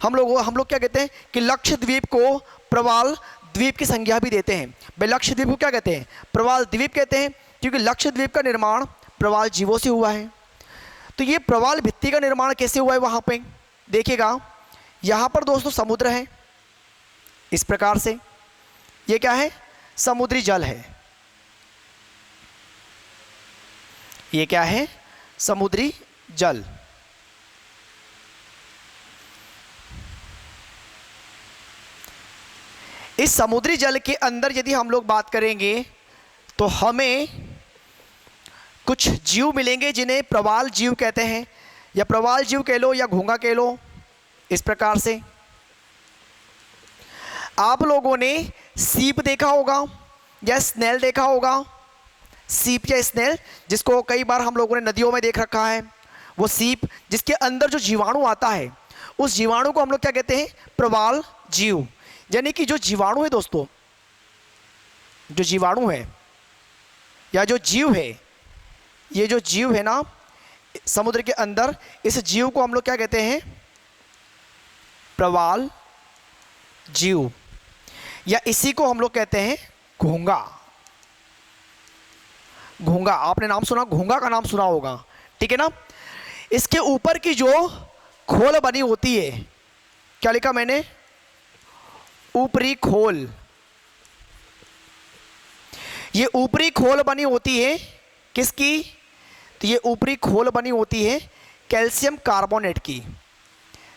हम लोग क्या कहते हैं कि लक्षद्वीप को प्रवाल द्वीप की संज्ञा भी देते हैं। भाई लक्षद्वीप को क्या कहते हैं? प्रवाल द्वीप कहते हैं, क्योंकि लक्षद्वीप का निर्माण प्रवाल जीवों से हुआ है। तो ये प्रवाल भित्ति का निर्माण कैसे हुआ है वहां पे देखिएगा। यहां पर दोस्तों समुद्र है, इस प्रकार से। ये क्या है? समुद्री जल है। ये क्या है? समुद्री जल। इस समुद्री जल के अंदर यदि हम लोग बात करेंगे तो हमें कुछ जीव मिलेंगे जिन्हें प्रवाल जीव कहते हैं, या प्रवाल जीव कह लो या घोंगा कह लो। इस प्रकार से आप लोगों ने सीप देखा होगा या स्नेल देखा होगा। सीप या स्नेल, जिसको कई बार हम लोगों ने नदियों में देख रखा है। वो सीप जिसके अंदर जो जीवाणु आता है, उस जीवाणु को हम लोग क्या कहते हैं? प्रवाल जीव। यानी कि जो जीवाणु है दोस्तों, जो जीवाणु है या जो जीव है, ये जो जीव है ना समुद्र के अंदर, इस जीव को हम लोग क्या कहते हैं? प्रवाल जीव, या इसी को हम लोग कहते हैं घोंगा। घोंगा, आपने नाम सुना, घोंगा का नाम सुना होगा। ठीक है ना। इसके ऊपर की जो खोल बनी होती है, क्या लिखा मैंने? ऊपरी खोल। ये ऊपरी खोल बनी होती है किसकी? तो ये ऊपरी खोल बनी होती है कैल्शियम कार्बोनेट की,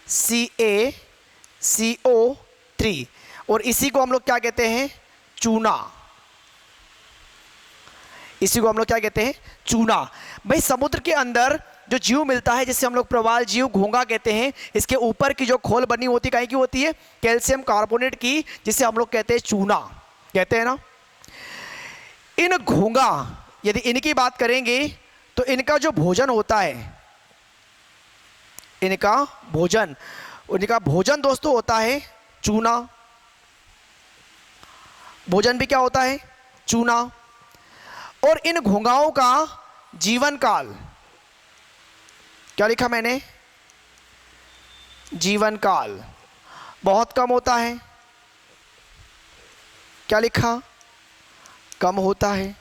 CaCO3, और इसी को हम लोग क्या कहते हैं? चूना। इसी को हम लोग क्या कहते हैं? चूना। भाई समुद्र के अंदर जो जीव मिलता है, जिसे हम लोग प्रवाल जीव घोंगा कहते हैं, इसके ऊपर की जो खोल बनी होती है काहे की होती है? कैल्शियम कार्बोनेट की, जिसे हम लोग कहते हैं चूना, कहते हैं ना। इन घोंगा, यदि इनकी बात करेंगे तो इनका जो भोजन होता है, इनका भोजन दोस्तों होता है चूना। भोजन भी क्या होता है? चूना। और इन घोंगाओं का जीवन काल, क्या लिखा मैंने? जीवन काल बहुत कम होता है। क्या लिखा? कम होता है।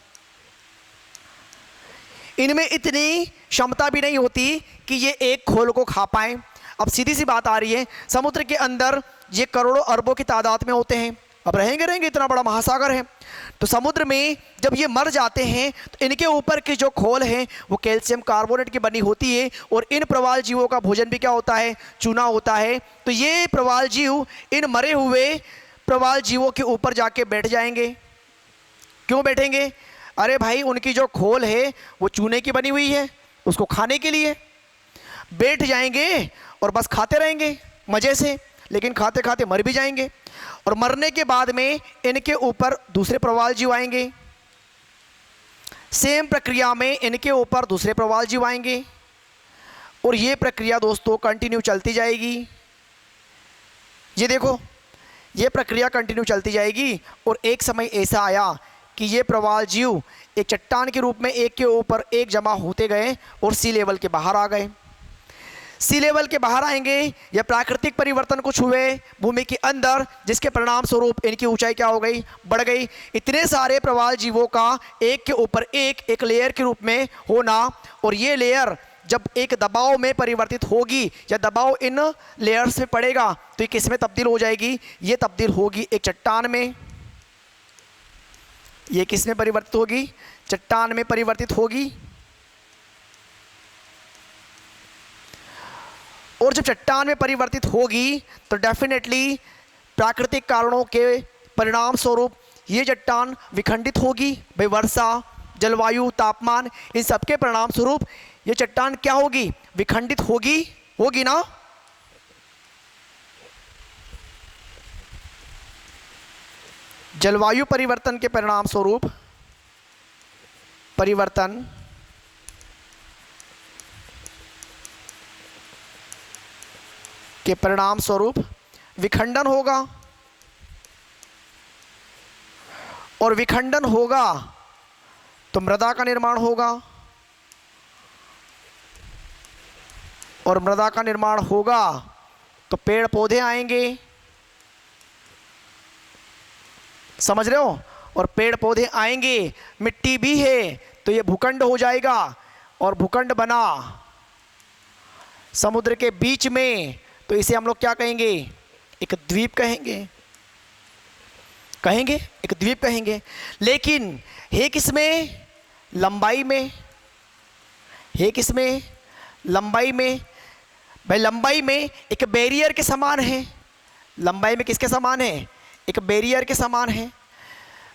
इनमें इतनी क्षमता भी नहीं होती कि ये एक खोल को खा पाएं। अब सीधी सी बात आ रही है, समुद्र के अंदर ये करोड़ों अरबों की तादाद में होते हैं। अब रहेंगे, इतना बड़ा महासागर है। तो समुद्र में जब ये मर जाते हैं तो इनके ऊपर की जो खोल है वो कैल्शियम कार्बोनेट की बनी होती है, और इन प्रवाल जीवों का भोजन भी क्या होता है? चूना होता है। तो ये प्रवाल जीव इन मरे हुए प्रवाल जीवों के ऊपर जाके बैठ जाएंगे। क्यों बैठेंगे? अरे भाई, उनकी जो खोल है वो चूने की बनी हुई है, उसको खाने के लिए बैठ जाएंगे और बस खाते रहेंगे मज़े से, लेकिन खाते खाते मर भी जाएंगे। और मरने के बाद में इनके ऊपर दूसरे प्रवाल जीव आएंगे। सेम प्रक्रिया में इनके ऊपर दूसरे प्रवाल जीव आएंगे। और ये प्रक्रिया दोस्तों कंटिन्यू चलती जाएगी। ये देखो, ये प्रक्रिया कंटिन्यू चलती जाएगी और एक समय ऐसा आया कि ये प्रवाल जीव एक चट्टान के रूप में एक के ऊपर एक जमा होते गए और सी लेवल के बाहर आ गए। सी लेवल के बाहर आएंगे या प्राकृतिक परिवर्तन कुछ हुए भूमि के अंदर, जिसके परिणाम स्वरूप इनकी ऊंचाई क्या हो गई, बढ़ गई। इतने सारे प्रवाल जीवों का एक के ऊपर एक लेयर के रूप में होना, और ये लेयर जब एक दबाव में परिवर्तित होगी या दबाव इन लेयर्स में पड़ेगा तो ये किस में तब्दील हो जाएगी, ये तब्दील होगी एक चट्टान में। ये किस में परिवर्तित होगी, चट्टान में परिवर्तित होगी। और जब चट्टान में परिवर्तित होगी तो डेफिनेटली प्राकृतिक कारणों के परिणाम स्वरूप ये चट्टान विखंडित होगी। भाई वर्षा, जलवायु, तापमान, इन सबके परिणाम स्वरूप ये चट्टान क्या होगी, विखंडित होगी, होगी ना। जलवायु परिवर्तन के परिणाम स्वरूप, परिवर्तन के परिणाम स्वरूप विखंडन होगा, और विखंडन होगा तो मृदा का निर्माण होगा, और मृदा का निर्माण होगा तो पेड़ पौधे आएंगे, समझ रहे हो। और पेड़ पौधे आएंगे, मिट्टी भी है तो ये भूखंड हो जाएगा, और भूखंड बना समुद्र के बीच में तो इसे हम लोग क्या कहेंगे, एक द्वीप कहेंगे, कहेंगे एक द्वीप कहेंगे। लेकिन है किसमें, लंबाई में, है किसमें, लंबाई में। भाई लंबाई में एक बैरियर के समान है, लंबाई में किसके समान है, एक बैरियर के समान है,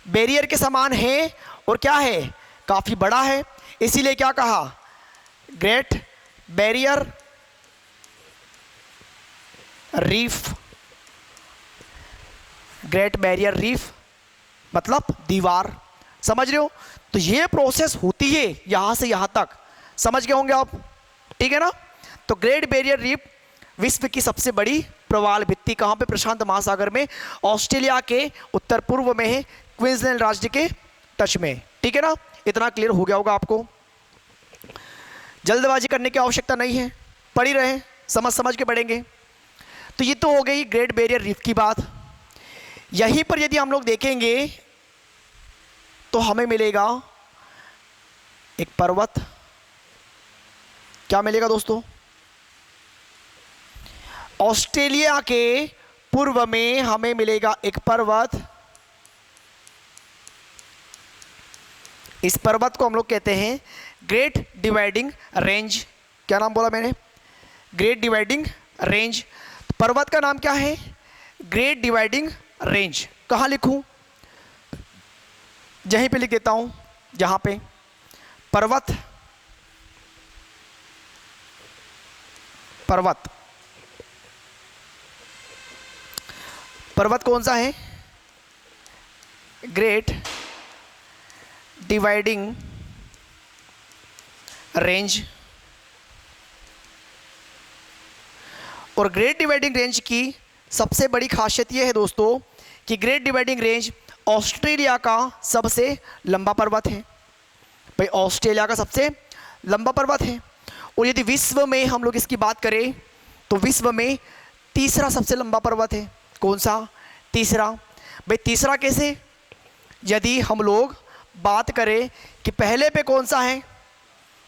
बैरियर के समान है, और क्या है, काफ़ी बड़ा है। इसीलिए क्या कहा, great barrier reef, great barrier reef मतलब दीवार, समझ रहे हो। तो ये प्रोसेस होती है यहाँ से यहाँ तक, समझ गए होंगे आप, ठीक है ना। तो ग्रेट बैरियर रीफ विश्व की सबसे बड़ी प्रवाल भित्ति कहाँ पे, प्रशांत महासागर में, ऑस्ट्रेलिया के उत्तर पूर्व में है, क्वींसलैंड राज्य के टच में, ठीक है ना। इतना क्लियर हो गया होगा आपको, जल्दबाजी करने की आवश्यकता नहीं है, पढ़ ही रहे, समझ समझ के पढ़ेंगे। तो ये तो हो गई ग्रेट बैरियर रीफ की बात। यहीं पर यदि हम लोग देखेंगे तो हमें मिलेगा एक पर्वत, क्या मिलेगा दोस्तों, ऑस्ट्रेलिया के पूर्व में हमें मिलेगा एक पर्वत। इस पर्वत को हम लोग कहते हैं ग्रेट डिवाइडिंग रेंज। क्या नाम बोला मैंने, ग्रेट डिवाइडिंग रेंज। पर्वत का नाम क्या है, ग्रेट डिवाइडिंग रेंज। कहाँ लिखूं, यहीं पे लिख देता हूं, जहां पे पर्वत, पर्वत, पर्वत कौन सा है, ग्रेट डिवाइडिंग रेंज। और ग्रेट डिवाइडिंग रेंज की सबसे बड़ी खासियत यह है दोस्तों कि ग्रेट डिवाइडिंग रेंज ऑस्ट्रेलिया का सबसे लंबा पर्वत है। भाई ऑस्ट्रेलिया का सबसे लंबा पर्वत है। और यदि विश्व में हम लोग इसकी बात करें तो विश्व में तीसरा सबसे लंबा पर्वत है। कौन सा, तीसरा। भाई तीसरा कैसे, यदि हम लोग बात करें कि पहले पे कौन सा है,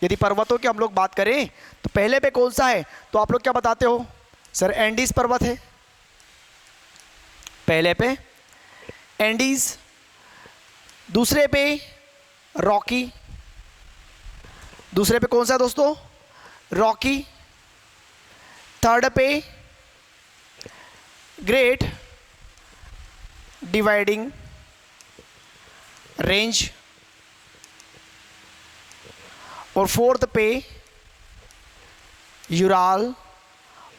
यदि पर्वतों की हम लोग बात करें तो पहले पे कौन सा है, तो आप लोग क्या बताते हो, सर एंडीज पर्वत है पहले पे, एंडीज। दूसरे पे रॉकी, दूसरे पे कौन सा दोस्तों, रॉकी। थर्ड पे ग्रेट डिवाइडिंग रेंज, और फोर्थ पे यूराल,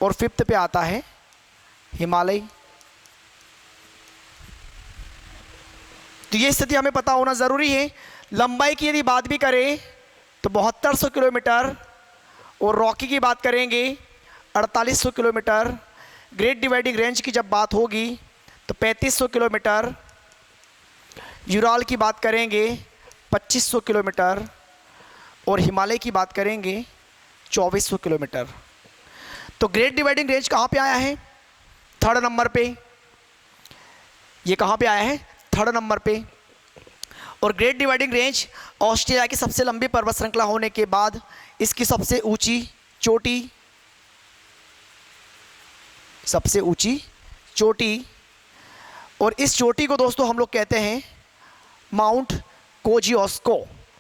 और फिफ्थ पे आता है हिमालय। तो ये स्थिति हमें पता होना ज़रूरी है। लंबाई की यदि बात भी करें तो 7200 किलोमीटर और रॉकी की बात करेंगे 4800 किलोमीटर। ग्रेट डिवाइडिंग रेंज की जब बात होगी तो 3500 किलोमीटर। यूराल की बात करेंगे 2500 किलोमीटर और हिमालय की बात करेंगे 2400 किलोमीटर। तो ग्रेट डिवाइडिंग रेंज कहाँ पे आया है? थर्ड नंबर पे। ये कहाँ पे आया है? थर्ड नंबर पे। और ग्रेट डिवाइडिंग रेंज ऑस्ट्रेलिया की सबसे लंबी पर्वत श्रृंखला होने के बाद इसकी सबसे ऊंची चोटी, सबसे ऊंची चोटी, और इस चोटी को दोस्तों हम लोग कहते हैं माउंट कोजियोस्को।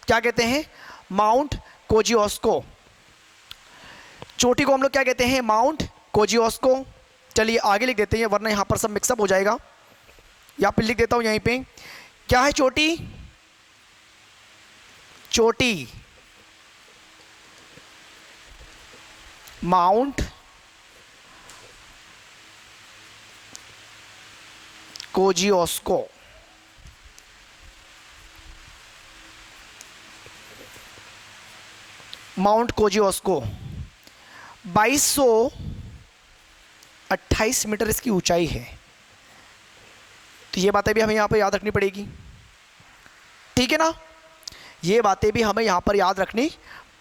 क्या कहते हैं? माउंट कोजियोस्को। चोटी को हम लोग क्या कहते हैं? माउंट कोजियोस्को। चलिए आगे लिख देते हैं वरना यहाँ पर सब मिक्सअप हो जाएगा। यहाँ पे लिख देता हूँ यहीं पे। क्या है चोटी? चोटी माउंट कोजियोस्को। माउंट कोजियोस्को 2228 मीटर इसकी ऊंचाई है। तो ये बातें भी हमें यहाँ पर याद रखनी पड़ेगी, ठीक है ना? ये बातें भी हमें यहाँ पर याद रखनी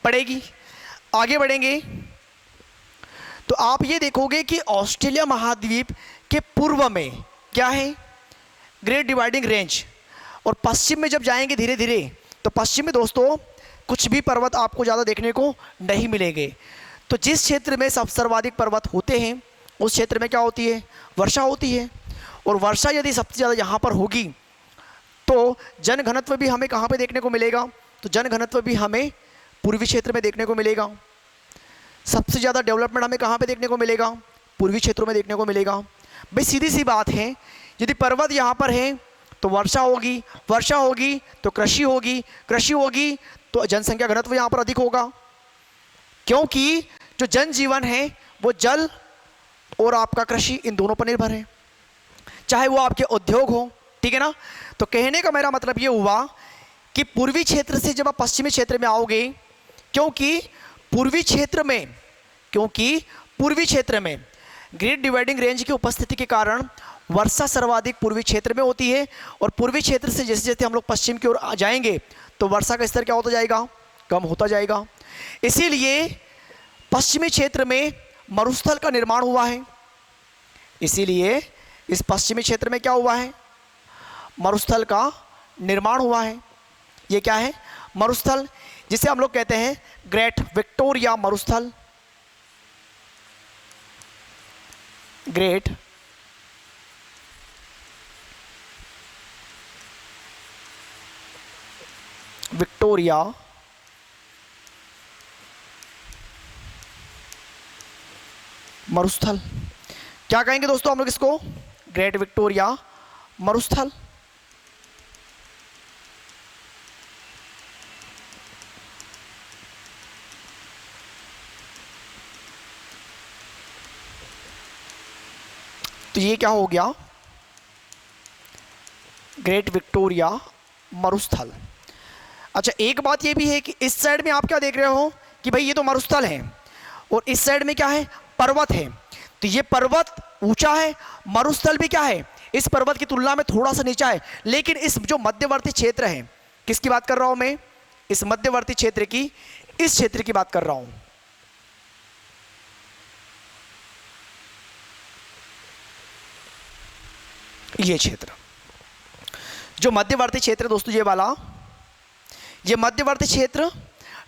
पड़ेगी। आगे बढ़ेंगे तो आप ये देखोगे कि ऑस्ट्रेलिया महाद्वीप के पूर्व में क्या है? Great dividing range. और पश्चिम में जब जाएंगे धीरे धीरे तो पश्चिम में दोस्तों कुछ भी पर्वत आपको ज़्यादा देखने को नहीं मिलेंगे। तो जिस क्षेत्र में सब सर्वाधिक पर्वत होते हैं उस क्षेत्र में क्या होती है? वर्षा होती है। और वर्षा यदि सबसे ज़्यादा यहाँ पर होगी तो जनघनत्व भी हमें कहाँ पे देखने को मिलेगा? तो जनघनत्व भी हमें पूर्वी क्षेत्र में देखने को मिलेगा। सबसे ज़्यादा डेवलपमेंट हमें कहाँ पे देखने को मिलेगा? पूर्वी क्षेत्रों में देखने को मिलेगा। भाई सीधी सी बात है, यदि पर्वत यहाँ पर है तो वर्षा होगी, वर्षा होगी तो कृषि होगी, कृषि होगी तो जनसंख्या घनत्व यहाँ पर अधिक होगा, क्योंकि जो जनजीवन है वो जल और आपका कृषि इन दोनों पर निर्भर है, चाहे वो आपके उद्योग हो, ठीक है ना? तो कहने का मेरा मतलब ये हुआ कि पूर्वी क्षेत्र से जब आप पश्चिमी क्षेत्र में आओगे, क्योंकि पूर्वी क्षेत्र में ग्रेट डिवाइडिंग रेंज की उपस्थिति के कारण वर्षा सर्वाधिक पूर्वी क्षेत्र में होती है। और पूर्वी क्षेत्र से जैसे जैसे हम लोग पश्चिम की ओर जाएंगे तो वर्षा का स्तर क्या होता जाएगा? कम होता जाएगा। इसीलिए पश्चिमी क्षेत्र में मरुस्थल का निर्माण हुआ है। इसीलिए इस पश्चिमी क्षेत्र में क्या हुआ है? मरुस्थल का निर्माण हुआ है। ये क्या है? मरुस्थल, जिसे हम लोग कहते हैं ग्रेट विक्टोरिया मरुस्थल। ग्रेट विक्टोरिया मरुस्थल। क्या कहेंगे दोस्तों हम लोग इसको? ग्रेट विक्टोरिया मरुस्थल। तो ये क्या हो गया? ग्रेट विक्टोरिया मरुस्थल। अच्छा एक बात ये भी है कि इस साइड में आप क्या देख रहे हो कि भाई ये तो मरुस्थल है और इस साइड में क्या है? पर्वत है। तो ये पर्वत ऊंचा है, मरुस्थल भी क्या है? इस पर्वत की तुलना में थोड़ा सा नीचा है। लेकिन इस जो मध्यवर्ती क्षेत्र है, किसकी बात कर रहा हूं मैं? इस मध्यवर्ती क्षेत्र की, इस क्षेत्र की बात कर रहा हूं। ये क्षेत्र, जो मध्यवर्ती क्षेत्र दोस्तों, ये वाला, ये मध्यवर्ती क्षेत्र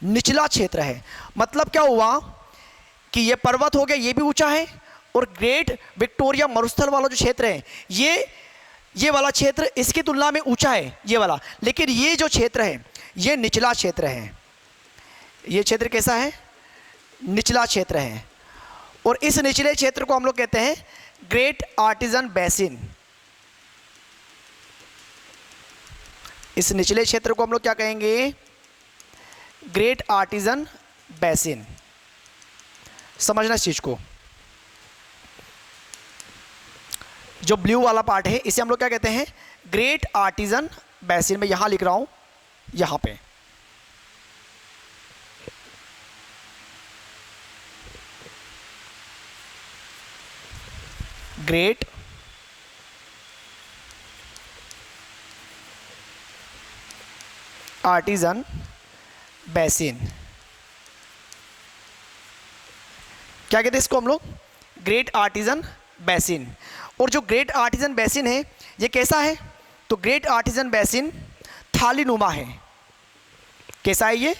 निचला क्षेत्र है। मतलब क्या हुआ कि ये पर्वत हो गया, ये भी ऊंचा है, और ग्रेट विक्टोरिया मरुस्थल वाला जो क्षेत्र है ये वाला क्षेत्र इसकी तुलना में ऊंचा है, ये वाला। लेकिन ये जो क्षेत्र है ये निचला क्षेत्र है। ये क्षेत्र कैसा है? निचला क्षेत्र है। और इस निचले क्षेत्र को हम लोग कहते हैं ग्रेट आर्टिजन बेसिन। इस निचले क्षेत्र को हम लोग क्या कहेंगे? Great artesian basin. समझना इस चीज को। जो ब्लू वाला पार्ट है इसे हम लोग क्या कहते हैं? Great artesian Basin. मैं यहां लिख रहा हूं, यहां पे। Great artesian basin. क्या कहते हैं इसको हम लोग? Great artesian Basin. और जो ग्रेट आर्टिजन बेसिन है ये कैसा है? तो ग्रेट आर्टिजन बेसिन थालीनुमा है। कैसा है ये?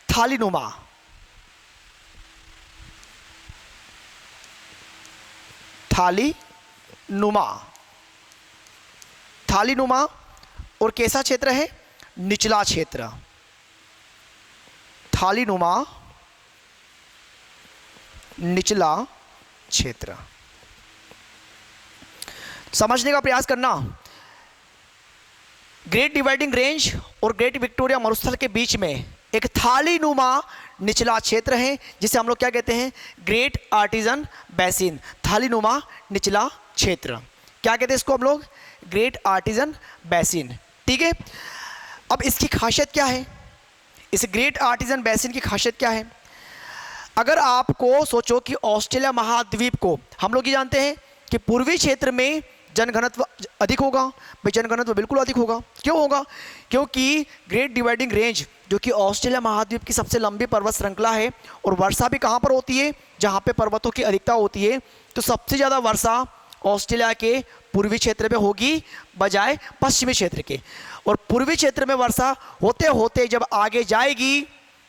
थालीनुमा। थालीनुमा, थालीनुमा। और कैसा क्षेत्र है? निचला क्षेत्र। थालीनुमा निचला क्षेत्र। समझने का प्रयास करना। ग्रेट डिवाइडिंग रेंज और ग्रेट विक्टोरिया मरुस्थल के बीच में एक थालीनुमा निचला क्षेत्र है जिसे हम लोग क्या कहते हैं? Great artesian basin. थालीनुमा निचला क्षेत्र क्या कहते हैं इसको हम लोग? Great artesian Basin. ठीक है। अब इसकी खासियत क्या है? इस ग्रेट आर्टिजन बेसिन की खासियत क्या है? अगर आपको सोचो कि ऑस्ट्रेलिया महाद्वीप को हम लोग ये जानते हैं कि पूर्वी क्षेत्र में जनघनत्व अधिक होगा। भाई जनघनत्व बिल्कुल अधिक होगा। क्यों होगा? क्योंकि ग्रेट डिवाइडिंग रेंज जो कि ऑस्ट्रेलिया महाद्वीप की सबसे लंबी पर्वत श्रृंखला है और वर्षा भी कहाँ पर होती है? जहाँ पे पर्वतों की अधिकता होती है। तो सबसे ज़्यादा वर्षा ऑस्ट्रेलिया के पूर्वी क्षेत्र में होगी बजाय पश्चिमी क्षेत्र के। और पूर्वी क्षेत्र में वर्षा होते होते जब आगे जाएगी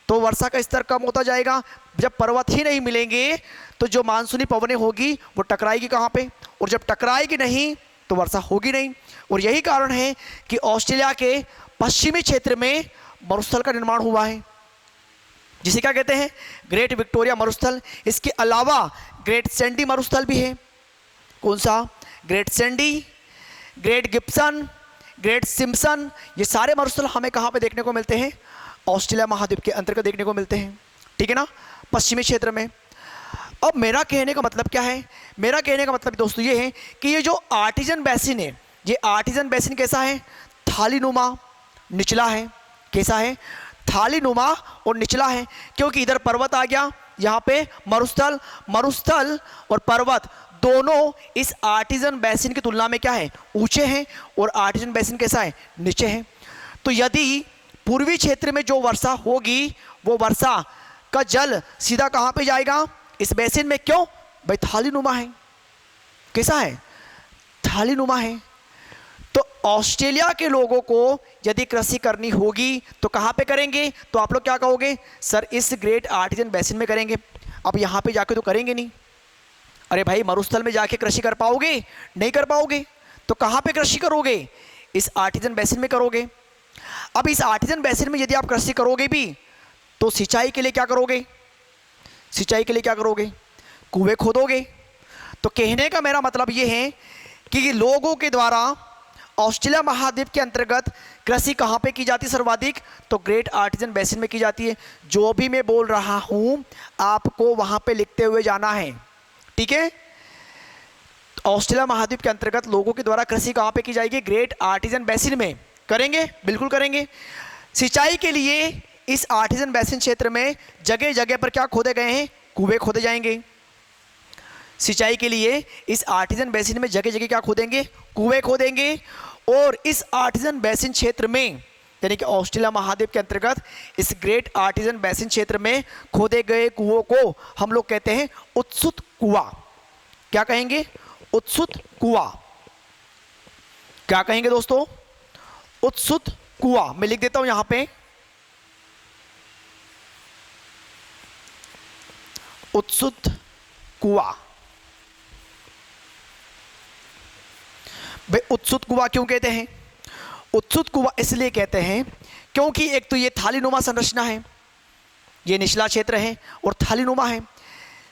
तो वर्षा का स्तर कम होता जाएगा। जब पर्वत ही नहीं मिलेंगे तो जो मानसूनी पवनें होगी वो टकराएगी कहाँ पे? और जब टकराएगी नहीं तो वर्षा होगी नहीं। और यही कारण है कि ऑस्ट्रेलिया के पश्चिमी क्षेत्र में मरुस्थल का निर्माण हुआ है जिसे क्या कहते हैं? ग्रेट विक्टोरिया मरुस्थल। इसके अलावा ग्रेट सैंडी मरुस्थल भी है। कौन सा? Great Sandy, great Gibson, great Simpson. ये सारे मरुस्थल हमें कहाँ पे देखने को मिलते हैं? ऑस्ट्रेलिया महाद्वीप के अंतर्गत देखने को मिलते हैं। ठीक है ना, पश्चिमी क्षेत्र में। अब मेरा कहने का मतलब क्या है? मेरा कहने का मतलब दोस्तों ये है कि ये जो आर्टिजन बेसिन है, ये आर्टिजन बेसिन कैसा है? थालीनुमा निचला है। कैसा है? थालीनुमा और निचला है। क्योंकि इधर पर्वत आ गया, यहाँ पे मरुस्थल। मरुस्थल और पर्वत दोनों इस आर्टिजन बेसिन की तुलना में क्या है? ऊंचे हैं। और आर्टिजन बेसिन कैसा है? नीचे है। तो यदि पूर्वी क्षेत्र में जो वर्षा होगी वो वर्षा का जल सीधा कहाँ पे जाएगा? इस बेसिन में। क्यों? भाई थालीनुमा है। कैसा है? थालीनुमा है। तो ऑस्ट्रेलिया के लोगों को यदि कृषि करनी होगी तो कहाँ पे करेंगे? तो आप लोग क्या कहोगे? सर इस ग्रेट आर्टिजन बेसिन में करेंगे। अब यहाँ पे जाके तो करेंगे नहीं। अरे भाई मरुस्थल में जाके कृषि कर पाओगे? नहीं कर पाओगे। तो कहाँ पे कृषि करोगे? इस आर्टिजन बेसिन में करोगे। अब इस आर्टिजन बेसिन में यदि आप कृषि करोगे भी तो सिंचाई के लिए क्या करोगे? सिंचाई के लिए क्या करोगे? कुएं खोदोगे। तो कहने का मेरा मतलब ये है कि लोगों के द्वारा ऑस्ट्रेलिया महाद्वीप के अंतर्गत कृषि कहाँ पे की जाती है सर्वाधिक? तो ग्रेट आर्टिजन बेसिन में की जाती है। जो भी मैं बोल रहा हूँ आपको वहाँ पे लिखते हुए जाना है। ठीक है। ऑस्ट्रेलिया महाद्वीप के अंतर्गत लोगों के द्वारा कृषि कहाँ पे की जाएगी? ग्रेट आर्टिजन बेसिन में। करेंगे? बिल्कुल करेंगे। सिंचाई के लिए इस आर्टिजन बेसिन क्षेत्र में जगह जगह पर क्या खोदे गए हैं? कुएं खोदे जाएंगे। सिंचाई के लिए इस आर्टिजन बेसिन में जगह जगह क्या खोदेंगे? कुएं खोदेंगे। और इस आर्टिजन बेसिन क्षेत्र में यानी कि ऑस्ट्रेलिया महाद्वीप के अंतर्गत इस ग्रेट आर्टिजन बेसिन क्षेत्र में खोदे गए कुओं को हम लोग कहते हैं उत्सुत कुआं। क्या कहेंगे? उत्सुत कुआं। क्या कहेंगे दोस्तों? उत्सुत कुआं। मैं लिख देता हूं यहां पे, उत्सुत कुआं। भाई उत्सुत कुआं क्यों कहते हैं? उत्सुत कुआं इसलिए कहते हैं क्योंकि एक तो ये थालीनुमा संरचना है, ये निचला क्षेत्र है और थालीनुमा है।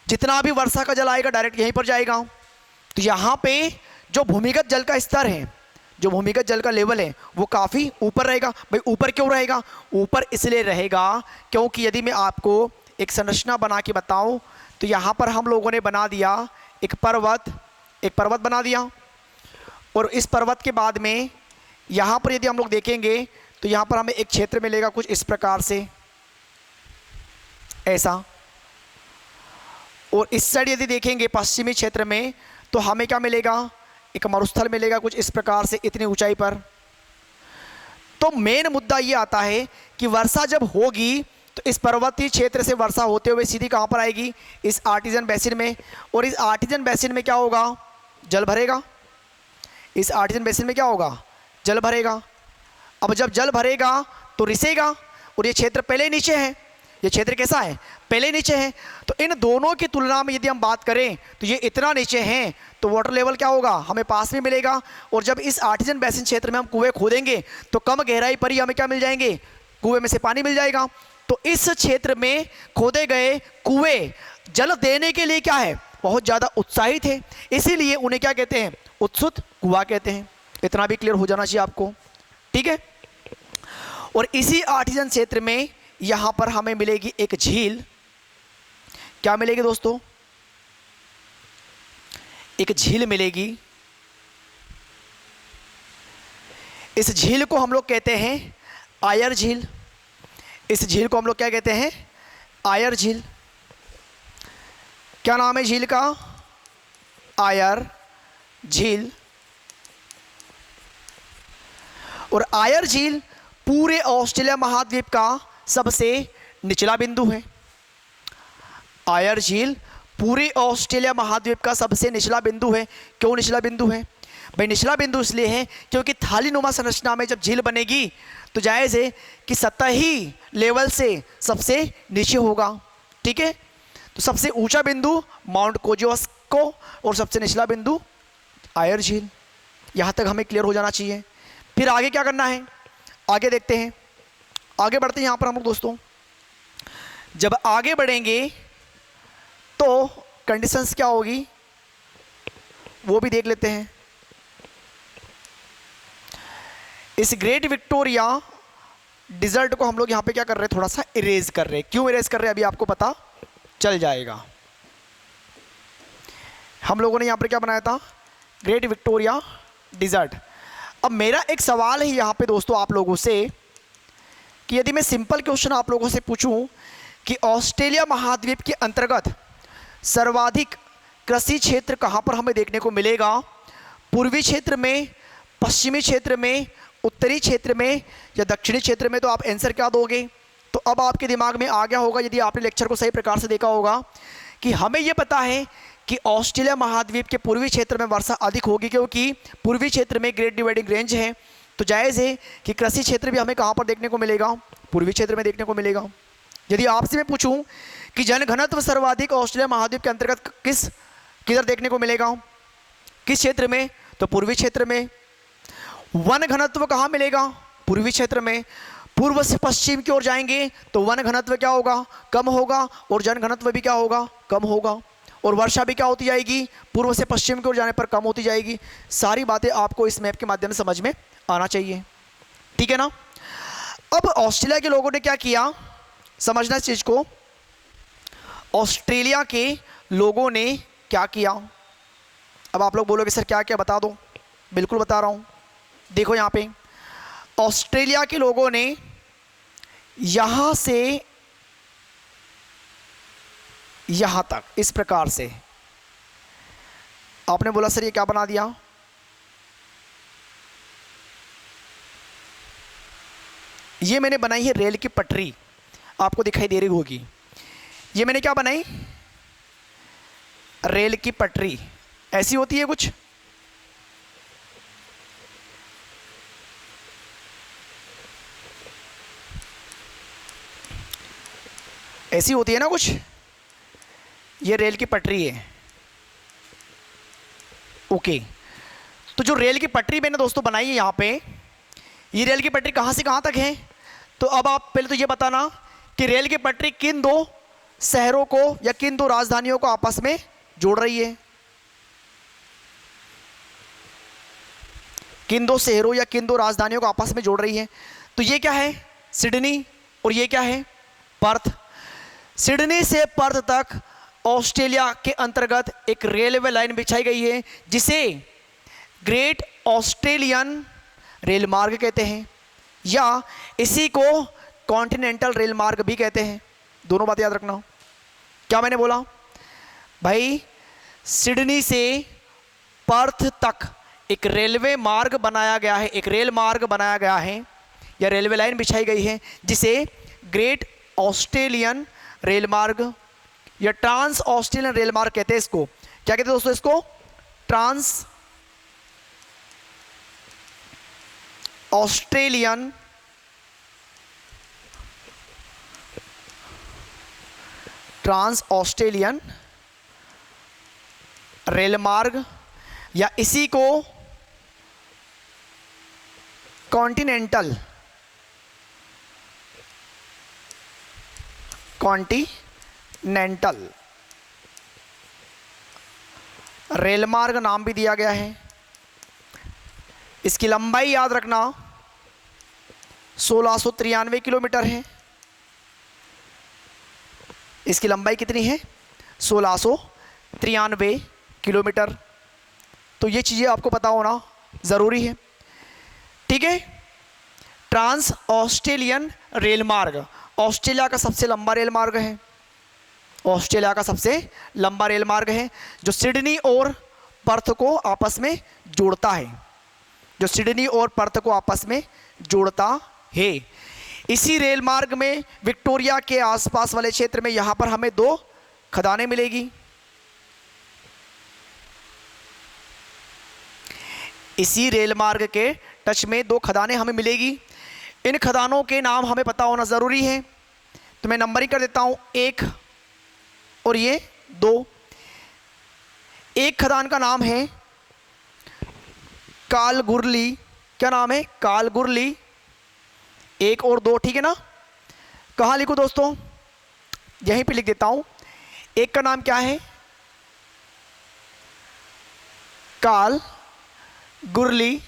जितना भी वर्षा का जल आएगा डायरेक्ट यहीं पर जाएगा। तो यहाँ पे जो भूमिगत जल का स्तर है, जो भूमिगत जल का लेवल है वो काफ़ी ऊपर रहेगा। भाई ऊपर क्यों रहेगा? ऊपर इसलिए रहेगा क्योंकि यदि मैं आपको एक संरचना बना के बताऊं तो यहाँ पर हम लोगों ने बना दिया एक पर्वत बना दिया। और इस पर्वत के बाद में यहाँ पर यदि हम लोग देखेंगे तो यहाँ पर हमें एक क्षेत्र मिलेगा कुछ इस प्रकार से, ऐसा। और इस साइड यदि देखेंगे पश्चिमी क्षेत्र में तो हमें क्या मिलेगा, एक मरुस्थल मिलेगा कुछ इस प्रकार से इतनी ऊंचाई पर। तो मेन मुद्दा ये आता है कि वर्षा जब होगी तो इस पर्वतीय क्षेत्र से वर्षा होते हुए सीधी कहाँ पर आएगी, इस आर्टिजन बेसिन में। और इस आर्टिजन बेसिन में क्या होगा, जल भरेगा। इस आर्टिजन बेसिन में क्या होगा, जल भरेगा। अब जब जल भरेगा तो रिसेगा, और ये क्षेत्र पहले ही नीचे है, ये क्षेत्र कैसा है, पहले नीचे है। तो इन दोनों की तुलना में यदि हम बात करें तो ये इतना नीचे हैं, तो वाटर लेवल क्या होगा, हमें पास में मिलेगा। और जब इस आर्टिजन बेसिन क्षेत्र में हम कुएं खोदेंगे तो कम गहराई पर ही हमें क्या मिल जाएंगे, कुएं में से पानी मिल जाएगा। तो इस क्षेत्र में खोदे गए कुएं जल देने के लिए क्या है, बहुत ज़्यादा उत्साहित है, इसीलिए उन्हें क्या कहते हैं, उत्सुत कुआं कहते हैं। इतना भी क्लियर हो जाना चाहिए आपको, ठीक है। और इसी आर्टिजन क्षेत्र में यहां पर हमें मिलेगी एक झील। क्या मिलेगी दोस्तों, एक झील मिलेगी। इस झील को हम लोग कहते हैं आयर झील। इस झील को हम लोग क्या कहते हैं, आयर झील। क्या नाम है झील का, आयर झील। और आयर झील पूरे ऑस्ट्रेलिया महाद्वीप का सबसे निचला बिंदु है। आयर झील पूरे ऑस्ट्रेलिया महाद्वीप का सबसे निचला बिंदु है। क्यों निचला बिंदु है भाई, निचला बिंदु इसलिए है क्योंकि थाली नुमा संरचना में जब झील बनेगी तो जायज़ है कि सतही लेवल से सबसे नीचे होगा, ठीक है। तो सबसे ऊंचा बिंदु माउंट कोजुआस्को और सबसे निचला बिंदु आयर झील। यहाँ तक हमें क्लियर हो जाना चाहिए। फिर आगे क्या करना है, आगे देखते हैं, आगे बढ़ते हैं। यहाँ पर हम लोग दोस्तों जब आगे बढ़ेंगे तो कंडीशंस क्या होगी वो भी देख लेते हैं। इस ग्रेट विक्टोरिया डिजर्ट को हम लोग यहाँ पे क्या कर रहे हैं, थोड़ा सा इरेज कर रहे हैं। क्यों इरेज कर रहे हैं अभी आपको पता चल जाएगा। हम लोगों ने यहाँ पर क्या बनाया था, ग्रेट विक्टोरिया डिजर्ट। अब मेरा एक सवाल है यहाँ पे दोस्तों आप लोगों से कि यदि मैं सिंपल क्वेश्चन आप लोगों से पूछूं कि ऑस्ट्रेलिया महाद्वीप के अंतर्गत सर्वाधिक कृषि क्षेत्र कहाँ पर हमें देखने को मिलेगा, पूर्वी क्षेत्र में, पश्चिमी क्षेत्र में, उत्तरी क्षेत्र में या दक्षिणी क्षेत्र में, तो आप आंसर क्या दोगे। तो अब आपके दिमाग में आ गया होगा यदि आपने लेक्चर को सही प्रकार से देखा होगा कि हमें यह पता है कि ऑस्ट्रेलिया महाद्वीप के पूर्वी क्षेत्र में वर्षा अधिक होगी क्योंकि पूर्वी क्षेत्र में ग्रेट डिवाइडिंग रेंज है। तो जायज़ है कि कृषि क्षेत्र भी हमें कहाँ पर देखने को मिलेगा, पूर्वी क्षेत्र में देखने को मिलेगा। यदि आपसे मैं पूछूं कि जनघनत्व सर्वाधिक ऑस्ट्रेलिया महाद्वीप के अंतर्गत किधर देखने को मिलेगा, किस क्षेत्र में, तो पूर्वी क्षेत्र में। वन घनत्व कहाँ मिलेगा, पूर्वी क्षेत्र में। पूर्व से पश्चिम की ओर जाएंगे तो वन घनत्व क्या होगा, कम होगा, और जन घनत्व भी क्या होगा, कम होगा। और वर्षा भी क्या होती जाएगी, पूर्व से पश्चिम की ओर जाने पर कम होती जाएगी। सारी बातें आपको इस मैप के माध्यम से समझ में आना चाहिए, ठीक है ना। अब ऑस्ट्रेलिया के लोगों ने क्या किया, समझना इस चीज़ को। ऑस्ट्रेलिया के लोगों ने क्या किया, अब आप लोग बोलोगे सर क्या क्या, बता दो। बिल्कुल बता रहा हूँ। देखो यहाँ पे ऑस्ट्रेलिया के लोगों ने यहाँ से यहाँ तक इस प्रकार से, आपने बोला सर ये क्या बना दिया, ये मैंने बनाई है रेल की पटरी, आपको दिखाई दे रही होगी। ये मैंने क्या बनाई, रेल की पटरी। ऐसी होती है कुछ, ऐसी होती है ना कुछ, ये रेल की पटरी है। ओके, तो जो रेल की पटरी मैंने दोस्तों बनाई है यहाँ पे, ये रेल की पटरी कहाँ से कहाँ तक है। तो अब आप पहले तो ये बताना कि रेल की पटरी किन दो शहरों को या किन दो राजधानियों को आपस में जोड़ रही है, किन दो शहरों या किन दो राजधानियों को आपस में जोड़ रही है। तो ये क्या है, सिडनी, और ये क्या है, पर्थ। सिडनी से पर्थ तक ऑस्ट्रेलिया के अंतर्गत एक रेलवे लाइन बिछाई गई है जिसे ग्रेट ऑस्ट्रेलियन रेल मार्ग कहते हैं, या इसी को कॉन्टिनेंटल रेल मार्ग भी कहते हैं। दोनों बातें याद रखना। क्या मैंने बोला भाई, सिडनी से पर्थ तक एक रेलवे मार्ग बनाया गया है, एक रेल मार्ग बनाया गया है या रेलवे लाइन बिछाई गई है, जिसे ग्रेट ऑस्ट्रेलियन रेल मार्ग या ट्रांस ऑस्ट्रेलियन रेल मार्ग कहते हैं। इसको क्या कहते हैं दोस्तों? इसको ट्रांस ऑस्ट्रेलियन रेल मार्ग, या इसी को कॉन्टिनेंटल रेल मार्ग नाम भी दिया गया है। इसकी लंबाई याद रखना 1693 किलोमीटर है। इसकी लंबाई कितनी है? 1693 किलोमीटर। तो ये चीज़ें आपको पता होना ज़रूरी है, ठीक है। ट्रांस ऑस्ट्रेलियन रेल मार्ग ऑस्ट्रेलिया का सबसे लंबा रेल मार्ग है, ऑस्ट्रेलिया का सबसे लंबा रेल मार्ग है, जो सिडनी और पर्थ को आपस में जोड़ता है, जो सिडनी और पर्थ को आपस में जोड़ता है। इसी रेल मार्ग में विक्टोरिया के आसपास वाले क्षेत्र में यहाँ पर हमें 2 खदानें मिलेगी। इसी रेल मार्ग के टच में 2 खदानें हमें मिलेगी। इन खदानों के नाम हमें पता होना ज़रूरी है, तो मैं नंबरिंग कर देता हूँ 1 और ये 2। एक खदान का नाम है कालगुरली। क्या नाम है? कालगुरली। 1 और 2, ठीक है ना। कहाँ लिखूँ दोस्तों? यहीं पे लिख देता हूँ। एक का नाम क्या है? कालगुरली।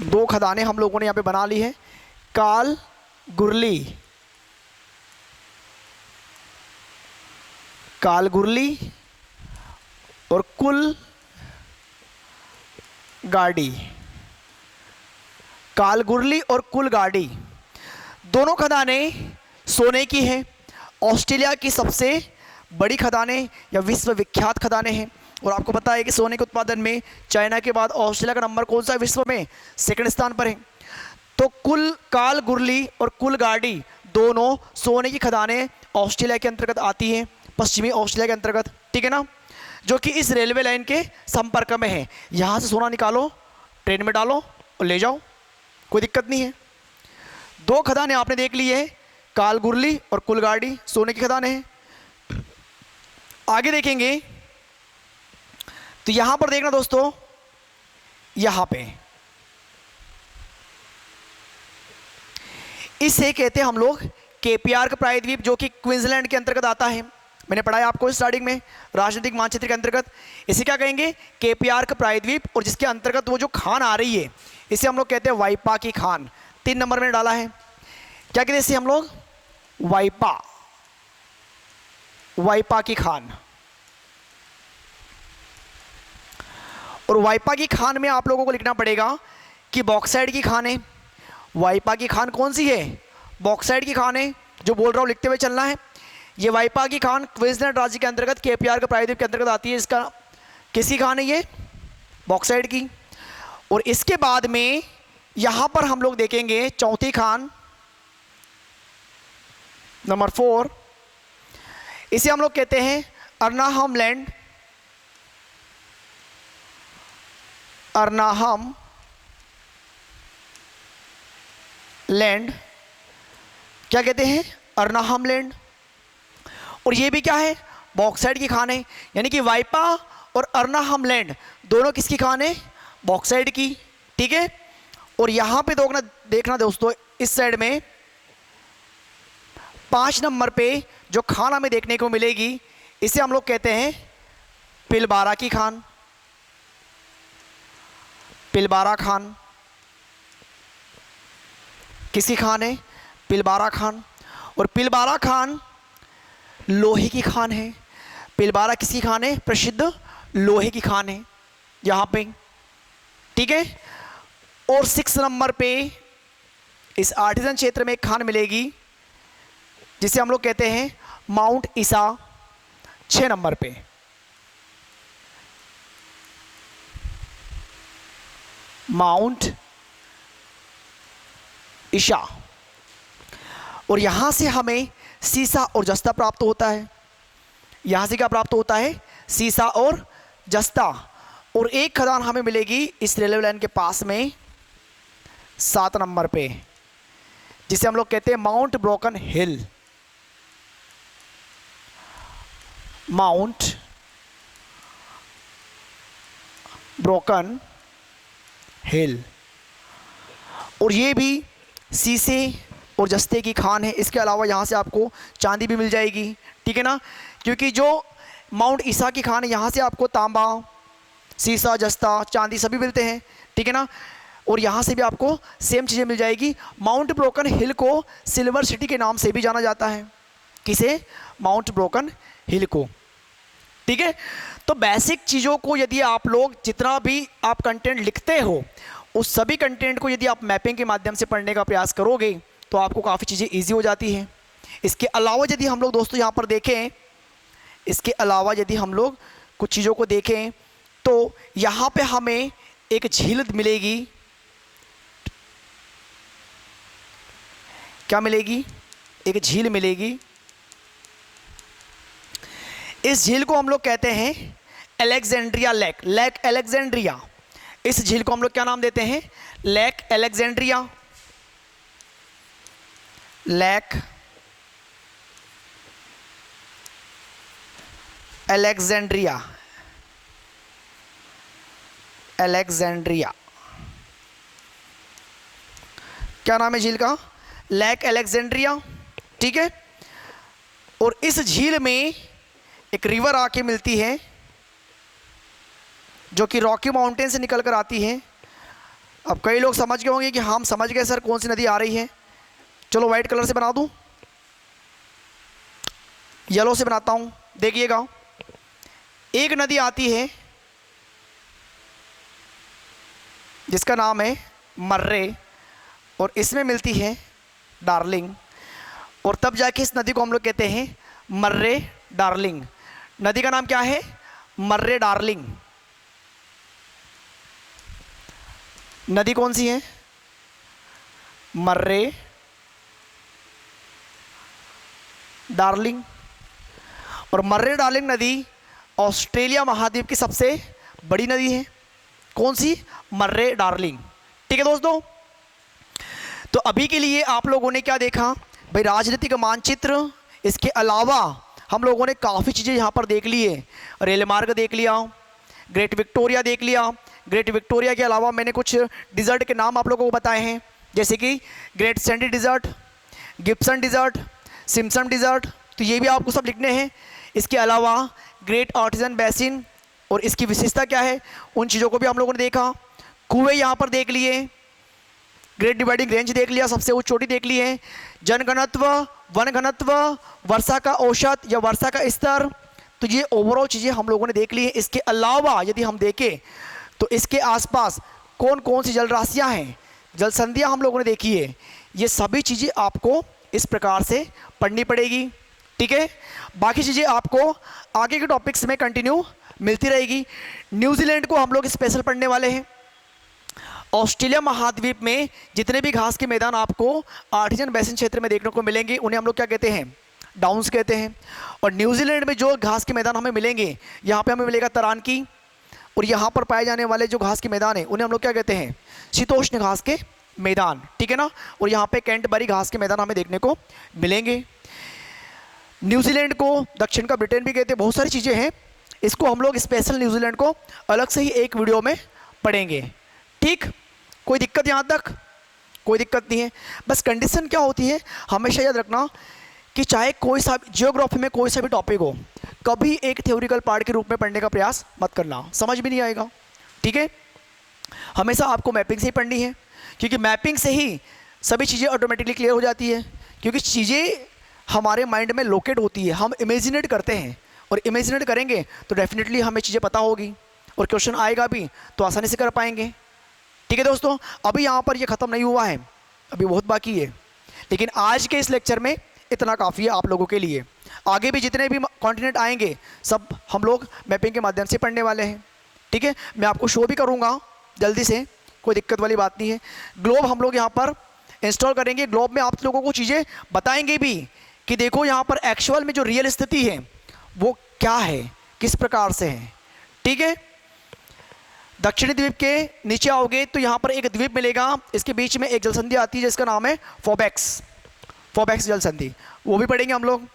दो खदानें हम लोगों ने यहाँ पे बना ली है, कालगुरली और कुलगाड़ी। कालगुरली और कुलगाड़ी दोनों खदानें सोने की हैं। ऑस्ट्रेलिया की सबसे बड़ी खदानें या विश्व विख्यात खदानें हैं। और आपको पता है कि सोने के उत्पादन में चाइना के बाद ऑस्ट्रेलिया का नंबर कौन सा है विश्व में? 2nd स्थान पर है। तो कालगुरली और कुलगाड़ी दोनों सोने की खदानें ऑस्ट्रेलिया के अंतर्गत आती हैं, पश्चिमी ऑस्ट्रेलिया के अंतर्गत, ठीक है ना, जो कि इस रेलवे लाइन के संपर्क में है। यहाँ से सोना निकालो, ट्रेन में डालो और ले जाओ, कोई दिक्कत नहीं है। 2 खदानें आपने देख ली है, कालगुरली और कुलगाड़ी सोने की खदानें हैं। आगे देखेंगे तो यहां पर देखना दोस्तों, यहां पे इसे कहते हैं हम लोग केपियार का प्रायद्वीप, जो कि क्वींसलैंड के अंतर्गत आता है। मैंने पढ़ाया आपको स्टार्टिंग में राजनीतिक मानचित्र के अंतर्गत। इसे क्या कहेंगे? केपियार का प्रायद्वीप। और जिसके अंतर्गत वो जो खान आ रही है, इसे हम लोग कहते हैं वाइपा की खान। 3 नंबर में डाला है। क्या कहते हैं इसे हम लोग? वाइपा की खान। और वाइपा की खान में आप लोगों को लिखना पड़ेगा कि बॉक्साइट की खान है। वाइपा की खान कौन सी है? बॉक्साइट की खान है। जो बोल रहा हूँ लिखते हुए चलना है। ये वाइपा की खान क्वींसलैंड राज्य के अंतर्गत केपियार के प्रायद्वीप के अंतर्गत आती है। इसका किसकी खान है? ये बॉक्साइट की। और इसके बाद में यहाँ पर हम लोग देखेंगे चौथी खान, नंबर 4। इसे हम लोग कहते हैं अर्नाहम लैंड। अर्नाहम लैंड क्या कहते हैं? अर्नाहम लैंड। और ये भी क्या है? बॉक्साइट की खान है। यानी कि वाइपा और अर्नाहम लैंड दोनों किसकी खान है? बॉक्साइट की, ठीक है। और यहाँ पे देखना दोस्तों, इस साइड में 5 नंबर पे जो खान हमें देखने को मिलेगी, इसे हम लोग कहते हैं पिलबारा की खान। पिलबारा खान किसकी खान है? पिलबारा खान। और पिलबारा खान लोहे की खान है। पिलबारा किसकी खान है? प्रसिद्ध लोहे की खान है। यहाँ पे, ठीक है। और 6 नंबर पे इस आर्टिजन क्षेत्र में एक खान मिलेगी जिसे हम लोग कहते हैं माउंट ईसा 6 नंबर पे। माउंट ईसा। और यहां से हमें सीसा और जस्ता प्राप्त होता है। यहां से क्या प्राप्त होता है? सीसा और जस्ता। और एक खदान हमें मिलेगी इस रेलवे लाइन के पास में 7 नंबर पे, जिसे हम लोग कहते हैं माउंट ब्रोकन हिल। माउंट ब्रोकन हिल। और ये भी सीसे और जस्ते की खान है। इसके अलावा यहाँ से आपको चांदी भी मिल जाएगी, ठीक है ना, क्योंकि जो माउंट ईसा की खान है यहाँ से आपको तांबा, सीसा, जस्ता, चांदी सभी मिलते हैं, ठीक है ना। और यहाँ से भी आपको सेम चीज़ें मिल जाएगी। माउंट ब्रोकन हिल को सिल्वर सिटी के नाम से भी जाना जाता है। किसे? माउंट ब्रोकन हिल को, ठीक है। तो बेसिक चीज़ों को यदि आप लोग जितना भी आप कंटेंट लिखते हो उस सभी कंटेंट को यदि आप मैपिंग के माध्यम से पढ़ने का प्रयास करोगे तो आपको काफ़ी चीज़ें ईजी हो जाती हैं। इसके अलावा यदि हम लोग दोस्तों यहाँ पर देखें, इसके अलावा यदि हम लोग कुछ चीज़ों को देखें तो यहाँ पे हमें एक झील मिलेगी। क्या मिलेगी? एक झील मिलेगी। इस झील को हम लोग कहते हैं अलेक्जेंड्रिया लेक। Lake Alexandria. इस झील को हम लोग क्या नाम देते हैं? Lake Alexandria. Lake Alexandria. Alexandria. क्या नाम है झील का? लेक अलेक्जेंड्रिया, ठीक है। और इस झील में एक रिवर आके मिलती है जो कि रॉकी माउंटेन से निकल कर आती है। अब कई लोग समझ गए होंगे कि हम समझ गए सर कौन सी नदी आ रही है। चलो वाइट कलर से बना दूं, येलो से बनाता हूं, देखिएगा। एक नदी आती है जिसका नाम है मर्रे और इसमें मिलती है डार्लिंग। और तब जाके इस नदी को हम लोग कहते हैं मर्रे डार्लिंग। नदी का नाम क्या है? मर्रे डार्लिंग। नदी कौन सी है? मर्रे डार्लिंग। और मर्रे डार्लिंग नदी ऑस्ट्रेलिया महाद्वीप की सबसे बड़ी नदी है। कौन सी? मर्रे डार्लिंग, ठीक है दोस्तों। तो अभी के लिए आप लोगों ने क्या देखा भाई? राजनीतिक मानचित्र। इसके अलावा हम लोगों ने काफ़ी चीज़ें यहाँ पर देख ली है। रेल मार्ग देख लिया, ग्रेट विक्टोरिया देख लिया। ग्रेट विक्टोरिया के अलावा मैंने कुछ डिज़र्ट के नाम आप लोगों को बताए हैं, जैसे कि Great Sandy Desert, Gibson Desert, Simpson Desert. तो ये भी आपको सब लिखने हैं। इसके अलावा ग्रेट आर्टिजन बेसिन और इसकी विशेषता क्या है, उन चीज़ों को भी हम लोगों ने देखा। कुएं यहाँ पर देख लिए, ग्रेट डिवाइडिंग रेंज देख लिया, सबसे ऊंची चोटी देख ली है, जनघनत्व, वन घनत्व, वर्षा का औसत या वर्षा का स्तर। तो ये ओवरऑल चीज़ें हम लोगों ने देख ली हैं। इसके अलावा यदि हम देखें तो इसके आसपास कौन कौन सी जल राशियाँ हैं, जल संधियाँ हम लोगों ने देखी है। ये सभी चीज़ें आपको इस प्रकार से पढ़नी पड़ेगी, ठीक है। बाकी चीज़ें आपको आगे के टॉपिक्स में कंटिन्यू मिलती रहेगी। न्यूजीलैंड को हम लोग स्पेशल पढ़ने वाले हैं। ऑस्ट्रेलिया महाद्वीप में जितने भी घास के मैदान आपको आर्टिजन बेसिन क्षेत्र में देखने को मिलेंगे उन्हें हम लोग क्या कहते हैं? डाउन्स कहते हैं। और न्यूजीलैंड में जो घास के मैदान हमें मिलेंगे, यहाँ पे हमें मिलेगा तरानकी। और यहाँ पर पाए जाने वाले जो घास के मैदान हैं उन्हें हम लोग क्या कहते हैं? शीतोष्ण घास के मैदान, ठीक है ना। और यहाँ पे कैंटबरी घास के मैदान हमें देखने को मिलेंगे। न्यूजीलैंड को दक्षिण का ब्रिटेन भी कहते हैं। बहुत सारी चीज़ें हैं, इसको हम लोग स्पेशल न्यूजीलैंड को अलग से ही एक वीडियो में पढ़ेंगे, ठीक। कोई दिक्कत यहाँ तक? कोई दिक्कत नहीं है। बस कंडीशन क्या होती है, हमेशा याद रखना कि चाहे कोई सा जियोग्राफी में कोई सा भी टॉपिक हो, कभी एक थ्योरिकल पार्ट के रूप में पढ़ने का प्रयास मत करना, समझ भी नहीं आएगा, ठीक है। हमेशा आपको मैपिंग से ही पढ़नी है, क्योंकि मैपिंग से ही सभी चीज़ें ऑटोमेटिकली क्लियर हो जाती है। क्योंकि चीज़ें हमारे माइंड में लोकेट होती है, हम इमेजिनेट करते हैं, और इमेजिनेट करेंगे तो डेफिनेटली हमें चीज़ें पता होगी। और क्वेश्चन आएगा भी तो आसानी से कर पाएंगे। ठीक है दोस्तों, अभी यहाँ पर ये ख़त्म नहीं हुआ है, अभी बहुत बाकी है, लेकिन आज के इस लेक्चर में इतना काफ़ी है आप लोगों के लिए। आगे भी जितने भी कॉन्टिनेंट आएंगे सब हम लोग मैपिंग के माध्यम से पढ़ने वाले हैं। ठीक है, मैं आपको शो भी करूँगा जल्दी से, कोई दिक्कत वाली बात नहीं है। ग्लोब हम लोग यहाँ पर इंस्टॉल करेंगे, ग्लोब में आप लोगों को चीज़ें बताएंगे भी कि देखो यहाँ पर एक्चुअल में जो रियल स्थिति है वो क्या है, किस प्रकार से है। ठीक है, दक्षिणी द्वीप के नीचे आओगे तो यहाँ पर एक द्वीप मिलेगा, इसके बीच में एक जल संधि आती है जिसका नाम है फोबेक्स जल संधि, वो भी पढ़ेंगे हम लोग।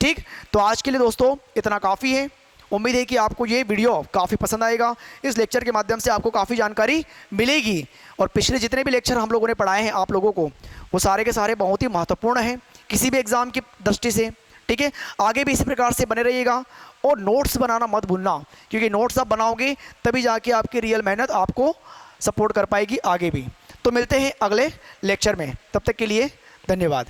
ठीक, तो आज के लिए दोस्तों इतना काफ़ी है। उम्मीद है कि आपको ये वीडियो काफ़ी पसंद आएगा, इस लेक्चर के माध्यम से आपको काफ़ी जानकारी मिलेगी। और पिछले जितने भी लेक्चर हम लोगों ने पढ़ाए हैं आप लोगों को, वो सारे के सारे बहुत ही महत्वपूर्ण हैं किसी भी एग्ज़ाम की दृष्टि से। ठीक है, आगे भी इसी प्रकार से बने रहिएगा और नोट्स बनाना मत भूलना, क्योंकि नोट्स आप बनाओगे तभी जाके आपकी रियल मेहनत आपको सपोर्ट कर पाएगी आगे भी। तो मिलते हैं अगले लेक्चर में, तब तक के लिए धन्यवाद।